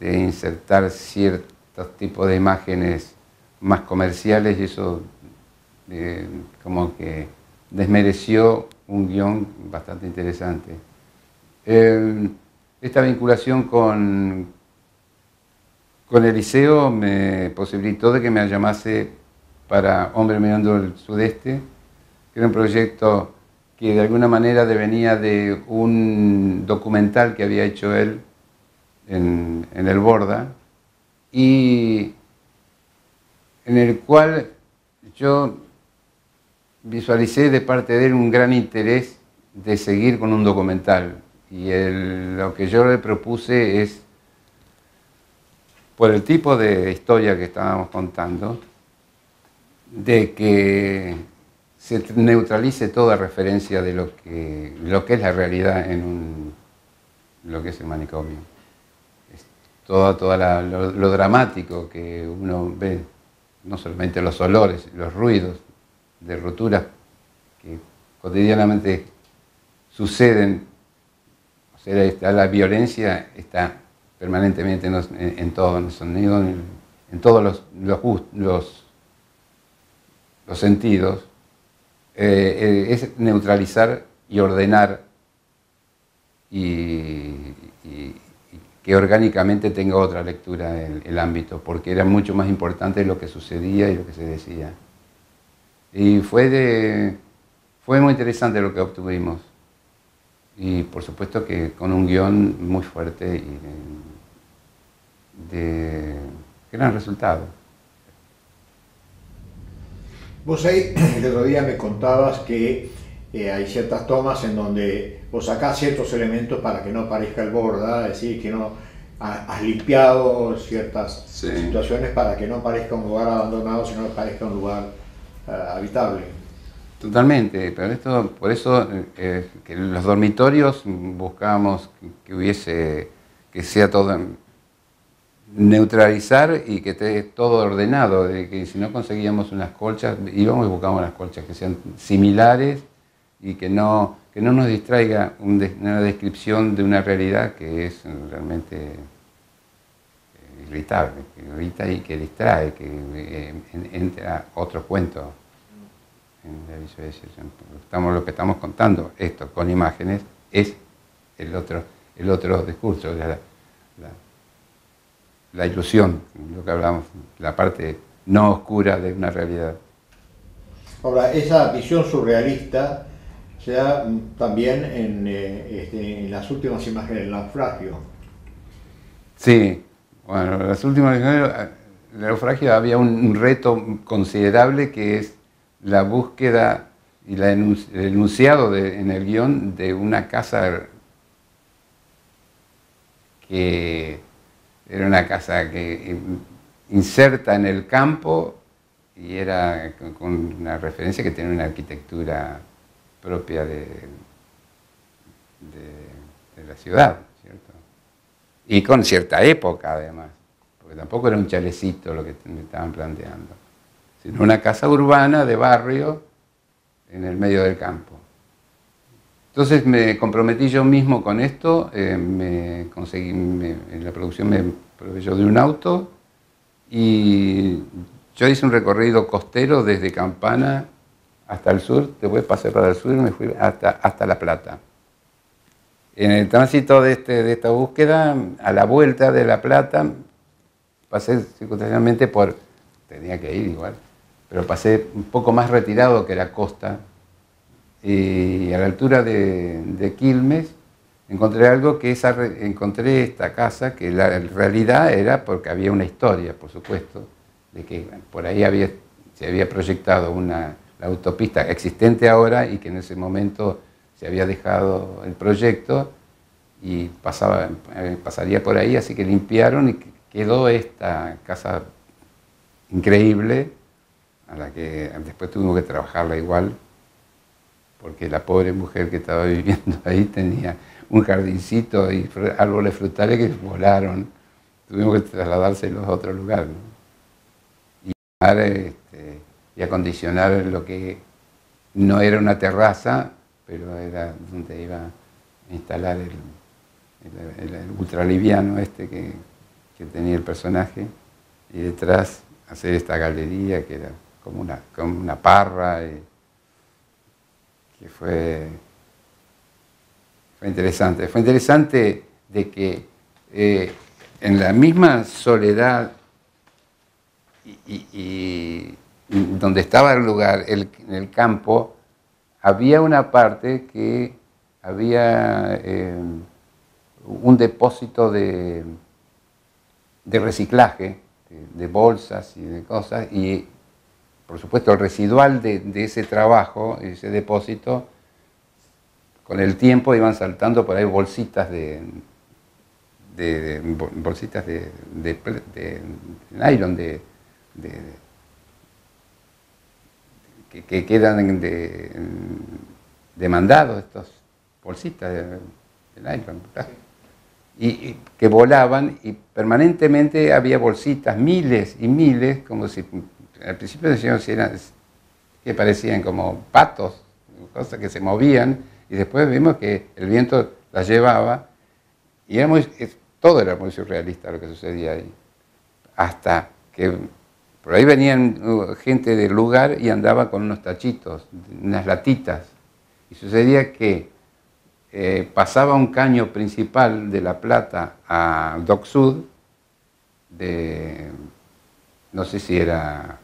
insertar ciertos tipos de imágenes más comerciales, y eso como que desmereció un guión bastante interesante. Esta vinculación con el liceo me posibilitó de que me llamase para Hombre Mirando el Sudeste, que era un proyecto que de alguna manera devenía de un documental que había hecho él en el Borda, y en el cual yo visualicé de parte de él un gran interés de seguir con un documental. Y lo que yo le propuse es, por el tipo de historia que estábamos contando, de que se neutralice toda referencia de lo que es la realidad en lo que es el manicomio. Todo lo dramático que uno ve, no solamente los olores, los ruidos de roturas que cotidianamente suceden. O sea, la violencia está permanentemente en todos los sonidos, en todos los sentidos. Es neutralizar y ordenar y que orgánicamente tenga otra lectura el ámbito, porque era mucho más importante lo que sucedía y lo que se decía. Y fue muy interesante lo que obtuvimos. Y por supuesto que con un guión muy fuerte y de gran resultado. Vos ahí el otro día me contabas que hay ciertas tomas en donde vos sacás ciertos elementos para que no aparezca el Borda, es decir, que no has limpiado ciertas situaciones para que no parezca un lugar abandonado, sino que parezca un lugar habitable. Totalmente, pero por eso que los dormitorios buscábamos que sea todo neutralizar y que esté todo ordenado, de que si no conseguíamos unas colchas, íbamos y buscábamos unas colchas que sean similares y que no nos distraiga una descripción de una realidad que es realmente irritable, que irrita y que distrae, que entra otro cuento en la visualización. Lo que estamos contando, esto con imágenes, es el otro discurso, la ilusión, lo que hablamos, la parte no oscura de una realidad. Ahora, esa visión surrealista se da también en las últimas imágenes del naufragio. Sí, bueno, las últimas imágenes del naufragio había un reto considerable que es la búsqueda y el enunciado en el guión de una casa que era una casa que inserta en el campo y era con una referencia que tenía una arquitectura propia de la ciudad, ¿cierto? Y con cierta época además, porque tampoco era un chalecito lo que me estaban planteando, sino una casa urbana de barrio en el medio del campo. Entonces me comprometí yo mismo con esto, en la producción me proveyó de un auto y yo hice un recorrido costero desde Campana hasta el sur, después pasé para el sur y me fui hasta La Plata. En el tránsito de esta búsqueda, a la vuelta de La Plata, pasé circunstancialmente tenía que ir igual, pero pasé un poco más retirado que la costa, y a la altura de Quilmes encontré algo encontré esta casa que la realidad era porque había una historia, por supuesto, de que por ahí se había proyectado la autopista existente ahora y que en ese momento se había dejado el proyecto y pasaría por ahí, así que limpiaron y quedó esta casa increíble, a la que después tuvimos que trabajarla igual, porque la pobre mujer que estaba viviendo ahí tenía un jardincito y árboles frutales que volaron. Tuvimos que trasladárselos a otro lugar, ¿no? Y acondicionar lo que no era una terraza, pero era donde iba a instalar el ultraliviano que tenía el personaje, y detrás hacer esta galería que era como una parra, que fue interesante. Fue interesante de que en la misma soledad y donde estaba el lugar, en el campo, había una parte que había un depósito de reciclaje, de bolsas y de cosas, y por supuesto el residual de ese trabajo, ese depósito, con el tiempo iban saltando por ahí bolsitas de nylon, que quedan demandados, estas bolsitas de nylon, ¿verdad? Y que volaban, y permanentemente había bolsitas, miles y miles, como si al principio decíamos que parecían como patos, cosas que se movían, y después vimos que el viento las llevaba, y todo era muy surrealista lo que sucedía ahí. Hasta que por ahí venían gente del lugar y andaba con unos tachitos, unas latitas, y sucedía que pasaba un caño principal de La Plata a Dock Sud, no sé si era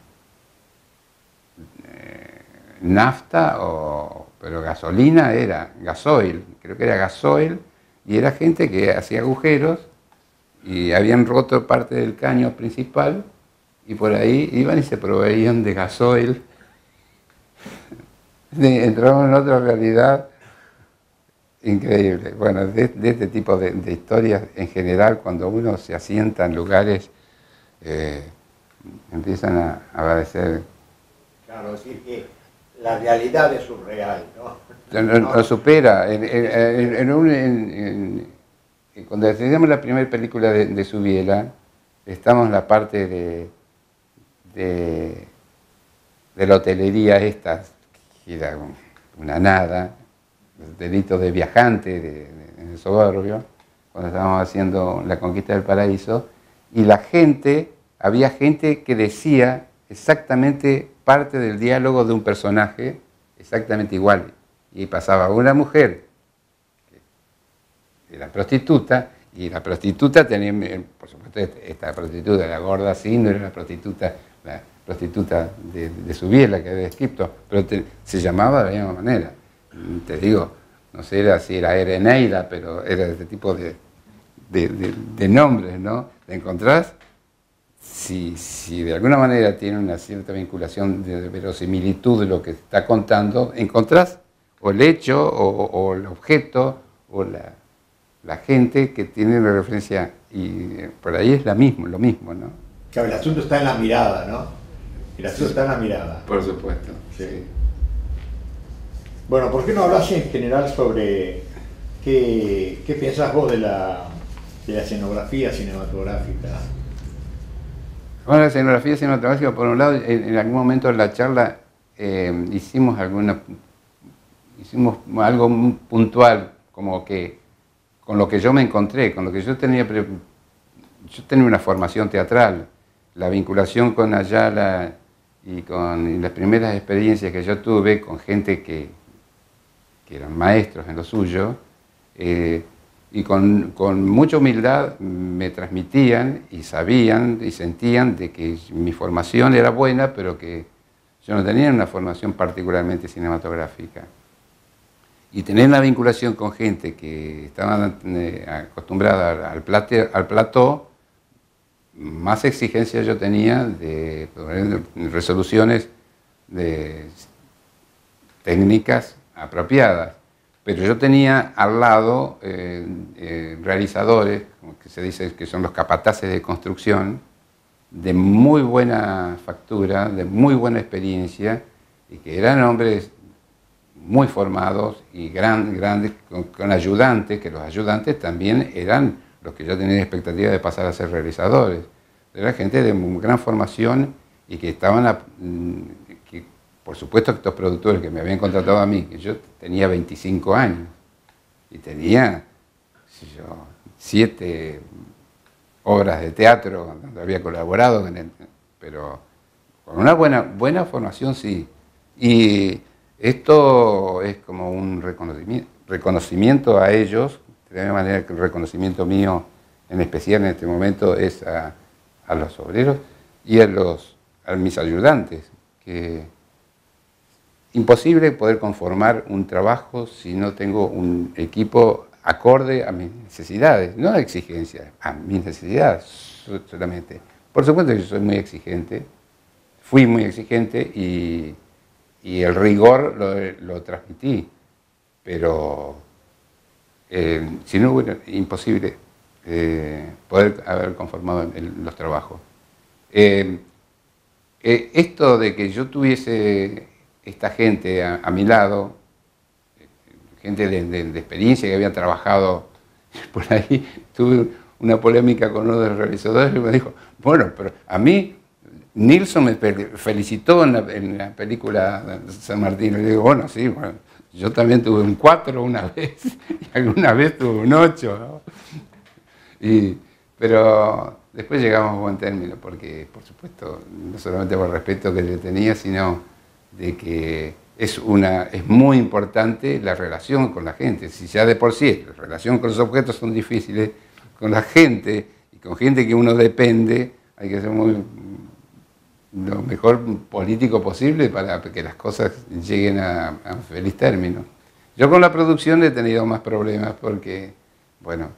nafta pero gasolina, era gasoil, creo que era gasoil, y era gente que hacía agujeros y habían roto parte del caño principal y por ahí iban y se proveían de gasoil. Entramos en otra realidad increíble. Bueno, de este tipo de historias en general, cuando uno se asienta en lugares, empiezan a aparecer. Claro, decir que la realidad es surreal, ¿no? Lo supera. Cuando hacíamos la primera película de Subiela, estamos en la parte de la hotelería esta, que era una nada, los delitos de viajante en el suburbio, cuando estábamos haciendo La Conquista del Paraíso, y había gente que decía exactamente parte del diálogo de un personaje, exactamente igual. Y pasaba una mujer, que era prostituta, y la prostituta tenía, por supuesto, esta prostituta, la gorda, sí, no era la prostituta de su biela que había escrito, pero se llamaba de la misma manera. Te digo, no sé si era Eneida, pero era de este tipo de nombres, ¿no? ¿Te encontrás? Si de alguna manera tiene una cierta vinculación de verosimilitud de lo que está contando, encontrás o el hecho o el objeto o la gente que tiene una referencia, y por ahí es lo mismo, ¿no? Claro, el asunto está en la mirada, ¿no? El asunto está en la mirada. Por supuesto. Sí. Bueno, ¿por qué no hablas en general sobre qué piensas vos de la escenografía cinematográfica? Bueno, la escenografía cinematográfica, por un lado, en algún momento en la charla hicimos algo muy puntual, como que con lo que yo me encontré, con lo que yo tenía una formación teatral, la vinculación con Ayala y con las primeras experiencias que yo tuve con gente que eran maestros en lo suyo, y con mucha humildad me transmitían y sabían y sentían de que mi formación era buena, pero que yo no tenía una formación particularmente cinematográfica. Y tener una vinculación con gente que estaba acostumbrada al plató, más exigencia yo tenía de resoluciones de técnicas apropiadas. Pero yo tenía al lado realizadores, como que se dice que son los capataces de construcción, de muy buena factura, de muy buena experiencia, y que eran hombres muy formados y grandes, con ayudantes, que los ayudantes también eran los que yo tenía expectativa de pasar a ser realizadores. Era gente de gran formación y que estaban, por supuesto, estos productores que me habían contratado a mí, que yo tenía 25 años y tenía, 7 obras de teatro donde había colaborado, pero con una buena formación sí. Y esto es como un reconocimiento a ellos, de la misma manera que el reconocimiento mío, en especial en este momento, es a los obreros y a mis ayudantes, que imposible poder conformar un trabajo si no tengo un equipo acorde a mis necesidades, no a exigencias, a mis necesidades solamente. Por supuesto que yo soy muy exigente, fui muy exigente y el rigor lo transmití, pero si no hubiera, imposible poder haber conformado los trabajos. Esto de que yo tuviese esta gente a mi lado, gente de experiencia que había trabajado, por ahí tuve una polémica con uno de los realizadores y me dijo, bueno, pero a mí Nilsson me felicitó en la película San Martín. Le digo, bueno, sí, bueno, yo también tuve un 4 una vez y alguna vez tuve un 8, ¿no? Pero después llegamos a buen término, porque, por supuesto, no solamente por el respeto que le tenía, sino de que es muy importante la relación con la gente. Si ya de por sí la relación con los objetos son difíciles, con la gente y con gente que uno depende, hay que ser lo mejor político posible para que las cosas lleguen a un feliz término. Yo con la producción he tenido más problemas porque, bueno,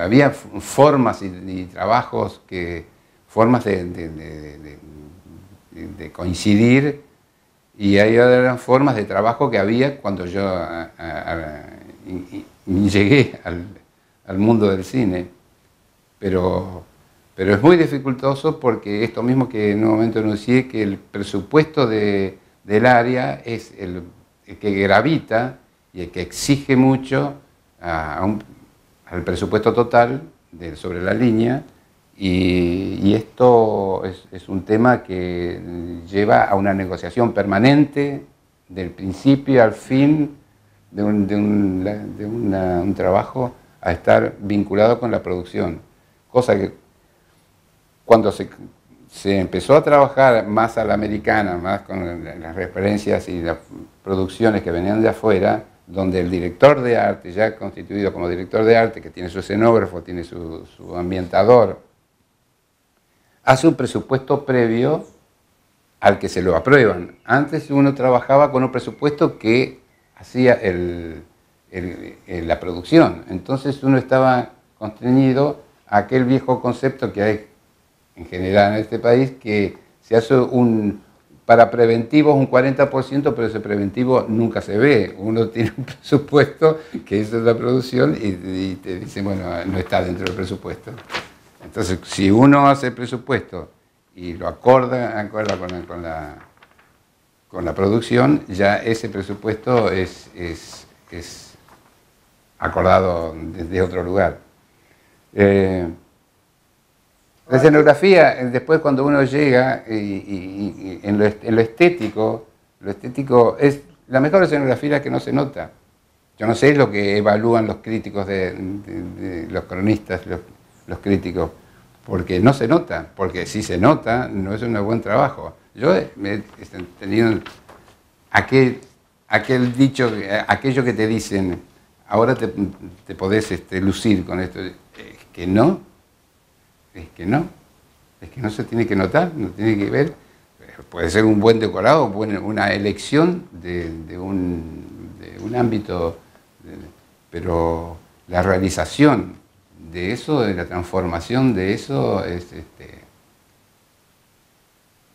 había formas y trabajos, formas de coincidir, y ahí eran formas de trabajo que había cuando yo llegué al mundo del cine. Pero es muy dificultoso porque esto mismo que en un momento anuncié, que el presupuesto del área es el que gravita y el que exige mucho al presupuesto total sobre la línea, y esto es un tema que lleva a una negociación permanente del principio al fin de un trabajo, a estar vinculado con la producción, cosa que cuando se empezó a trabajar más a la americana, más con las referencias y las producciones que venían de afuera, donde el director de arte, ya constituido como director de arte, que tiene su escenógrafo, tiene su ambientador, hace un presupuesto previo al que se lo aprueban. Antes uno trabajaba con un presupuesto que hacía la producción. Entonces uno estaba constreñido a aquel viejo concepto que hay en general en este país, que se hace para preventivos un 40%, pero ese preventivo nunca se ve. Uno tiene un presupuesto que es la producción y te dicen, bueno, no está dentro del presupuesto. Entonces, si uno hace el presupuesto y lo acorda con la producción, ya ese presupuesto es acordado desde otro lugar. La escenografía, después cuando uno llega y en lo estético es la mejor escenografía que no se nota. Yo no sé lo que evalúan los críticos, los cronistas, los críticos, porque no se nota, porque si se nota no es un buen trabajo. Yo he tenido aquel dicho, aquello que te dicen, ahora te podés lucir con esto, es que no se tiene que notar, no tiene que ver. Puede ser un buen decorado, una elección de un ámbito, pero la realización de eso, de la transformación de eso,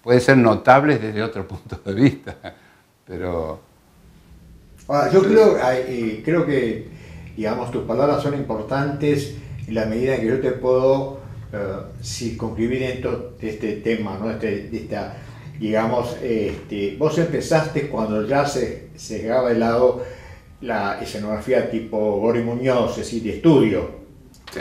puede ser notable desde otro punto de vista, pero... Ahora, yo creo que, digamos, tus palabras son importantes en la medida en que yo te puedo circunscribir dentro de este tema, ¿no? Digamos, vos empezaste cuando ya se dejaba de lado la escenografía tipo Gori Muñoz, es decir, de estudio. Sí.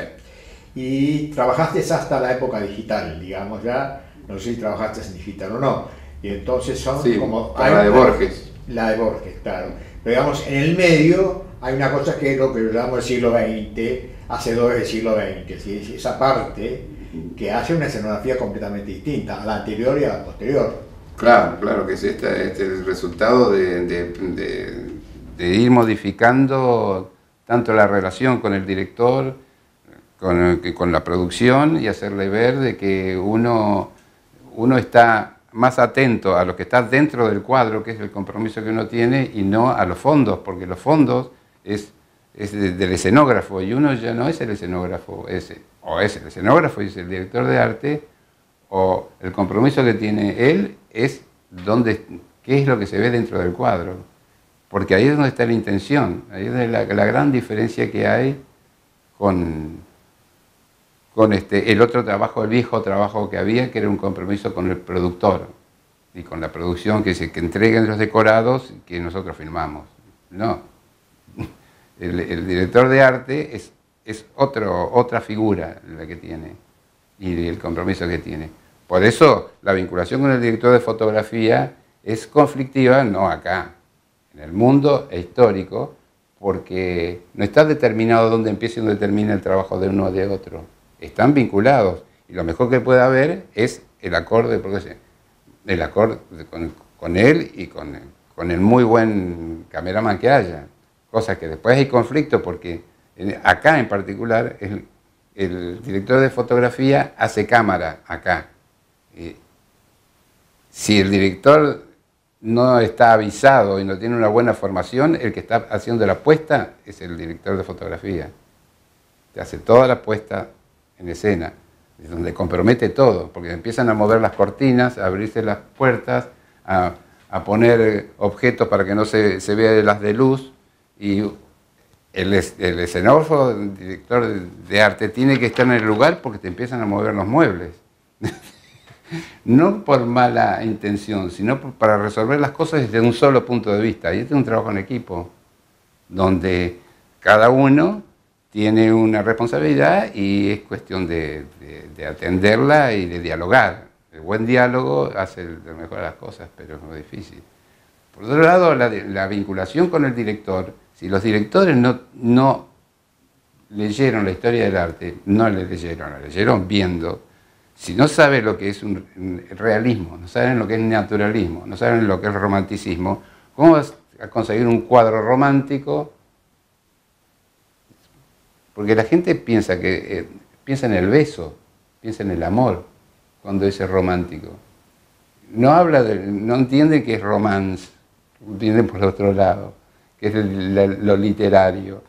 Y trabajaste hasta la época digital, digamos, ya, no sé si trabajaste en digital o no. Y entonces son como... la de Borges. La de Borges, claro. Pero digamos, en el medio hay una cosa que es lo que llamamos el siglo XX, hacedores del siglo XX, ¿sí? Esa parte que hace una escenografía completamente distinta a la anterior y a la posterior. Claro que es el resultado de ir modificando tanto la relación con el director, con la producción, y hacerle ver de que uno está más atento a lo que está dentro del cuadro, que es el compromiso que uno tiene, y no a los fondos, porque los fondos es del escenógrafo, y uno ya no es el escenógrafo, o es el escenógrafo y es el director de arte, o el compromiso que tiene él es qué es lo que se ve dentro del cuadro, porque ahí es donde está la intención, ahí es la gran diferencia que hay con el otro trabajo, el viejo trabajo que había, que era un compromiso con el productor y con la producción, que entreguen los decorados que nosotros filmamos. No, el director de arte es otra figura la que tiene y el compromiso que tiene. Por eso la vinculación con el director de fotografía es conflictiva, no acá, en el mundo histórico, porque no está determinado dónde empieza y dónde termina el trabajo de uno o de otro. Están vinculados, y lo mejor que puede haber es el acorde, con él y con el muy buen cameraman que haya. Cosa que después hay conflicto, porque acá en particular el director de fotografía hace cámara acá. Si el director no está avisado y no tiene una buena formación, el que está haciendo la puesta es el director de fotografía. Te hace toda la puesta en escena, es donde compromete todo, porque empiezan a mover las cortinas, a abrirse las puertas, a poner objetos para que no se vea las de luz, y el escenógrafo, el director de arte, tiene que estar en el lugar porque te empiezan a mover los muebles. No por mala intención, sino para resolver las cosas desde un solo punto de vista. Y este es un trabajo en equipo, donde cada uno tiene una responsabilidad y es cuestión de atenderla y de dialogar. El buen diálogo hace mejor las cosas, pero es muy difícil. Por otro lado, la vinculación con el director, si los directores no leyeron la historia del arte, no la leyeron viendo, Si no sabe lo que es un realismo, no saben lo que es naturalismo, no saben lo que es romanticismo, ¿cómo vas a conseguir un cuadro romántico? Porque la gente piensa en el beso, piensa en el amor cuando dice romántico. No entiende que es romance, entiende por otro lado, que es lo literario.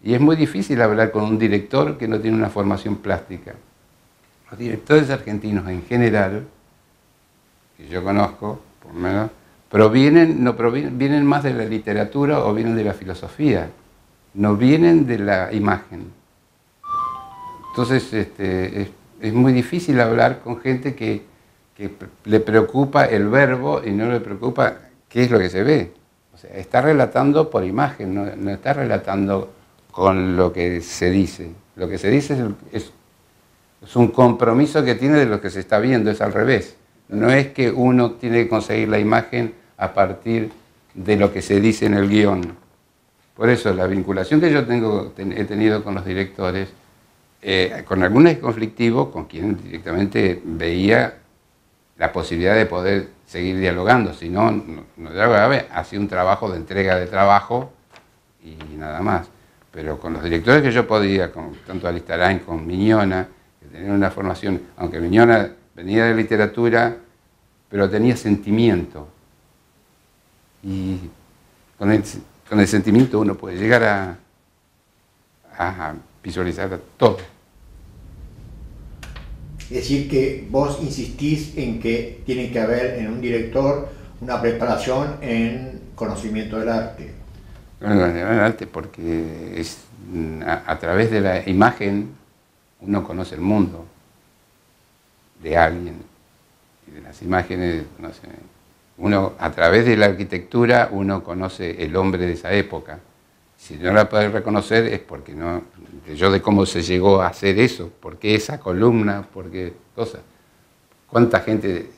Y es muy difícil hablar con un director que no tiene una formación plástica. Los directores argentinos en general, que yo conozco, por lo menos, vienen más de la literatura o vienen de la filosofía, no vienen de la imagen. Entonces es muy difícil hablar con gente que le preocupa el verbo y no le preocupa qué es lo que se ve. O sea, está relatando por imagen, no está relatando con lo que se dice. Lo que se dice es un compromiso que tiene de lo que se está viendo, es al revés. No es que uno tiene que conseguir la imagen a partir de lo que se dice en el guión. Por eso la vinculación que yo he tenido con los directores, con algunos es conflictivo, con quien directamente veía la posibilidad de poder seguir dialogando, si no dialogaba, hacía un trabajo de entrega de trabajo y nada más. Pero con los directores que yo podía, tanto Alistarain como Miñona, que tenían una formación, aunque Miñona venía de literatura, pero tenía sentimiento. Y con el sentimiento uno puede llegar a visualizar todo. Es decir, que vos insistís en que tiene que haber en un director una preparación en conocimiento del arte. El arte, porque a través de la imagen uno conoce el mundo de alguien, y de las imágenes a través de la arquitectura uno conoce el hombre de esa época. Si no la puede reconocer es porque no, de cómo se llegó a hacer eso, por qué esa columna, por qué cosas, cuánta gente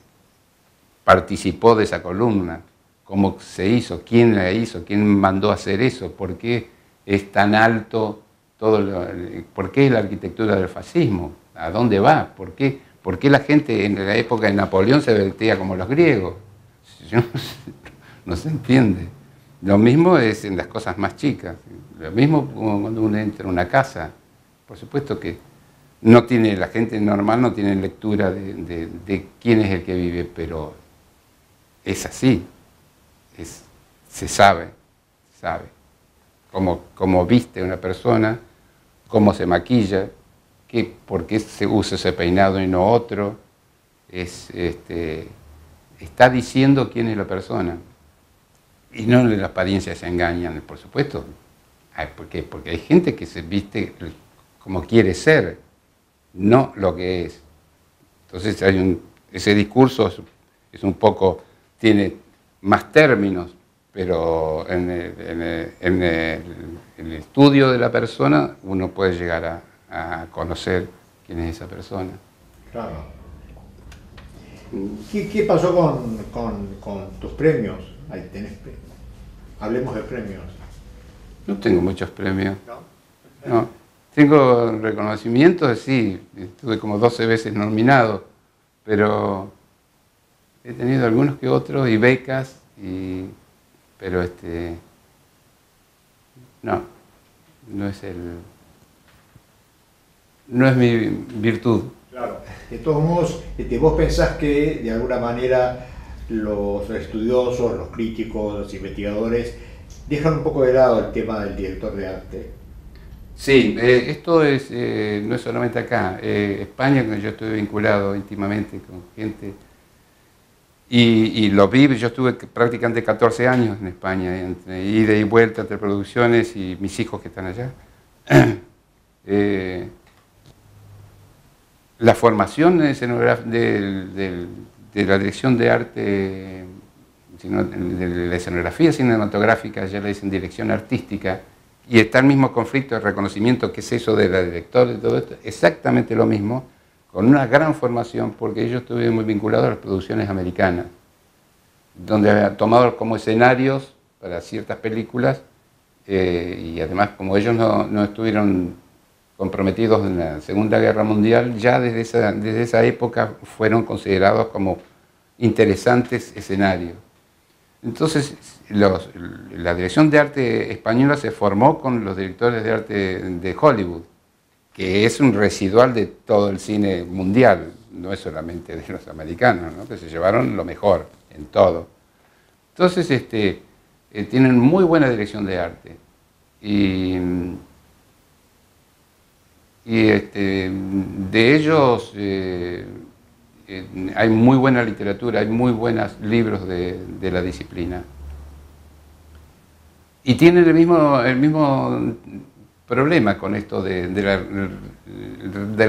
participó de esa columna, cómo se hizo, quién la hizo, quién mandó a hacer eso, por qué es tan alto por qué la arquitectura del fascismo, a dónde va, por qué la gente en la época de Napoleón se vestía como los griegos. No se entiende. Lo mismo es en las cosas más chicas, lo mismo cuando uno entra en una casa. Por supuesto que la gente normal no tiene lectura de quién es el que vive, pero es así, se sabe cómo viste una persona, cómo se maquilla, por qué se usa ese peinado y no otro, está diciendo quién es la persona. Y no las apariencias se engañan, por supuesto. ¿Por qué? Porque hay gente que se viste como quiere ser, no lo que es. Entonces ese discurso es un poco, tiene más términos, pero en el estudio de la persona uno puede llegar a conocer quién es esa persona. Claro. ¿Qué pasó con tus premios? Ahí tenés premios. Hablemos de premios. No tengo muchos premios. No. Tengo reconocimientos, sí. Estuve como 12 veces nominado, pero he tenido algunos que otros y becas, pero no es mi virtud. Claro. De todos modos, vos pensás que de alguna manera los estudiosos, los críticos, los investigadores dejan un poco de lado el tema del director de arte. Sí, esto no es solamente acá. España, yo estuve vinculado íntimamente con gente y lo vi. Yo estuve prácticamente 14 años en España, entre ida y vuelta entre producciones y mis hijos que están allá. La formación de la dirección de arte, de la escenografía cinematográfica, ya le dicen dirección artística, y está el mismo conflicto de reconocimiento, que es eso de la directora y todo esto, exactamente lo mismo, con una gran formación, porque yo estuve muy vinculado a las producciones americanas, donde había tomado como escenarios para ciertas películas, y además como ellos no estuvieron comprometidos en la Segunda Guerra Mundial, ya desde esa época fueron considerados como interesantes escenarios. Entonces, la dirección de arte española se formó con los directores de arte de Hollywood, que es un residual de todo el cine mundial, no es solamente de los americanos, ¿no? Que se llevaron lo mejor en todo. Entonces, tienen muy buena dirección de arte. De ellos hay muy buena literatura, hay muy buenos libros de la disciplina. Y tienen el mismo problema con esto del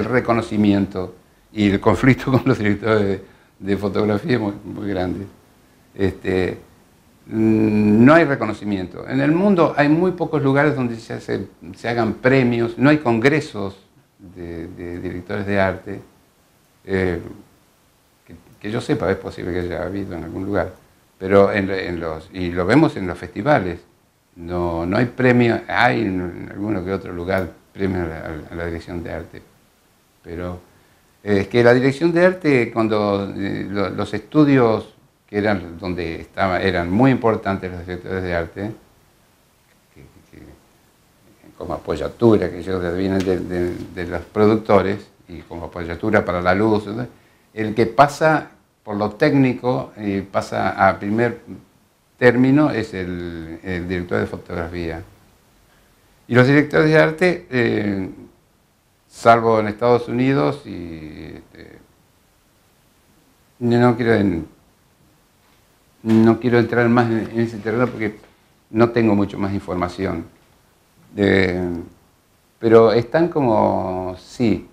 reconocimiento, y el conflicto con los directores de fotografía es muy grande. No hay reconocimiento. En el mundo hay muy pocos lugares donde se hagan premios, no hay congresos de directores de arte. Que yo sepa, es posible que haya habido en algún lugar, pero y lo vemos en los festivales. No hay premios, hay en alguno que otro lugar premios a la dirección de arte, pero es que la dirección de arte, cuando los estudios que eran donde eran muy importantes los directores de arte, como apoyatura, que ellos vienen de los productores, y como apoyatura para la luz, ¿no? El que pasa por lo técnico y pasa a primer término es el director de fotografía. Y los directores de arte, salvo en Estados Unidos, no quiero entrar más en ese terreno porque no tengo mucho más información. Pero están como, sí,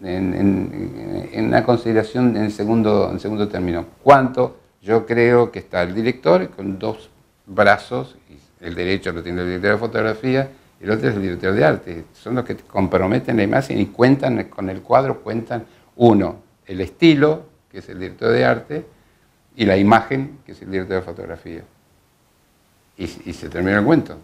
en una consideración en segundo término. ¿Cuánto? Yo creo que está el director con dos brazos, el derecho lo tiene el director de fotografía y el otro es el director de arte. Son los que comprometen la imagen y cuentan con el cuadro, cuentan uno, el estilo, que es el director de arte, y la imagen, que es el director de fotografía. Y se termina el cuento.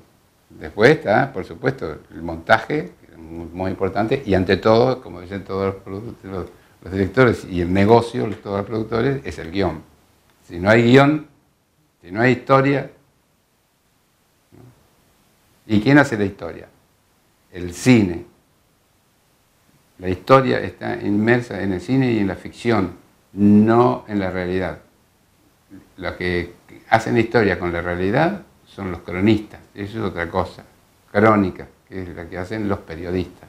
Después está, por supuesto, el montaje, que es muy importante, y ante todo, como dicen todos los directores, y el negocio, todos los productores, es el guión. Si no hay guión, si no hay historia, ¿no? ¿Y quién hace la historia? El cine. La historia está inmersa en el cine y en la ficción, no en la realidad. Los que hacen la historia con la realidad son los cronistas, eso es otra cosa. Crónica, que es la que hacen los periodistas.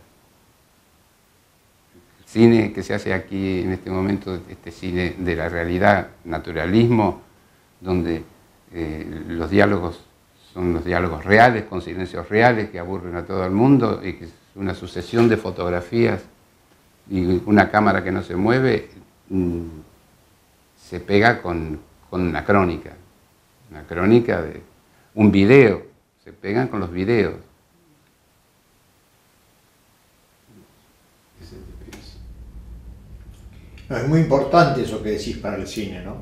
El cine que se hace aquí en este momento, este cine de la realidad, naturalismo, donde los diálogos son los diálogos reales, con silencios reales que aburren a todo el mundo, y que es una sucesión de fotografías y una cámara que no se mueve, se pega con una crónica de un video, se pegan con los videos. No, es muy importante eso que decís para el cine, ¿no?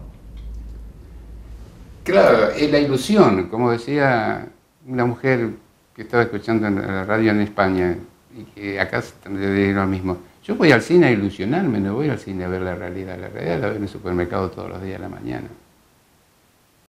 Claro, es la ilusión, como decía una mujer que estaba escuchando en la radio en España, y que acá también lo mismo. Yo voy al cine a ilusionarme, no voy al cine a ver la realidad la veo en el supermercado todos los días de la mañana.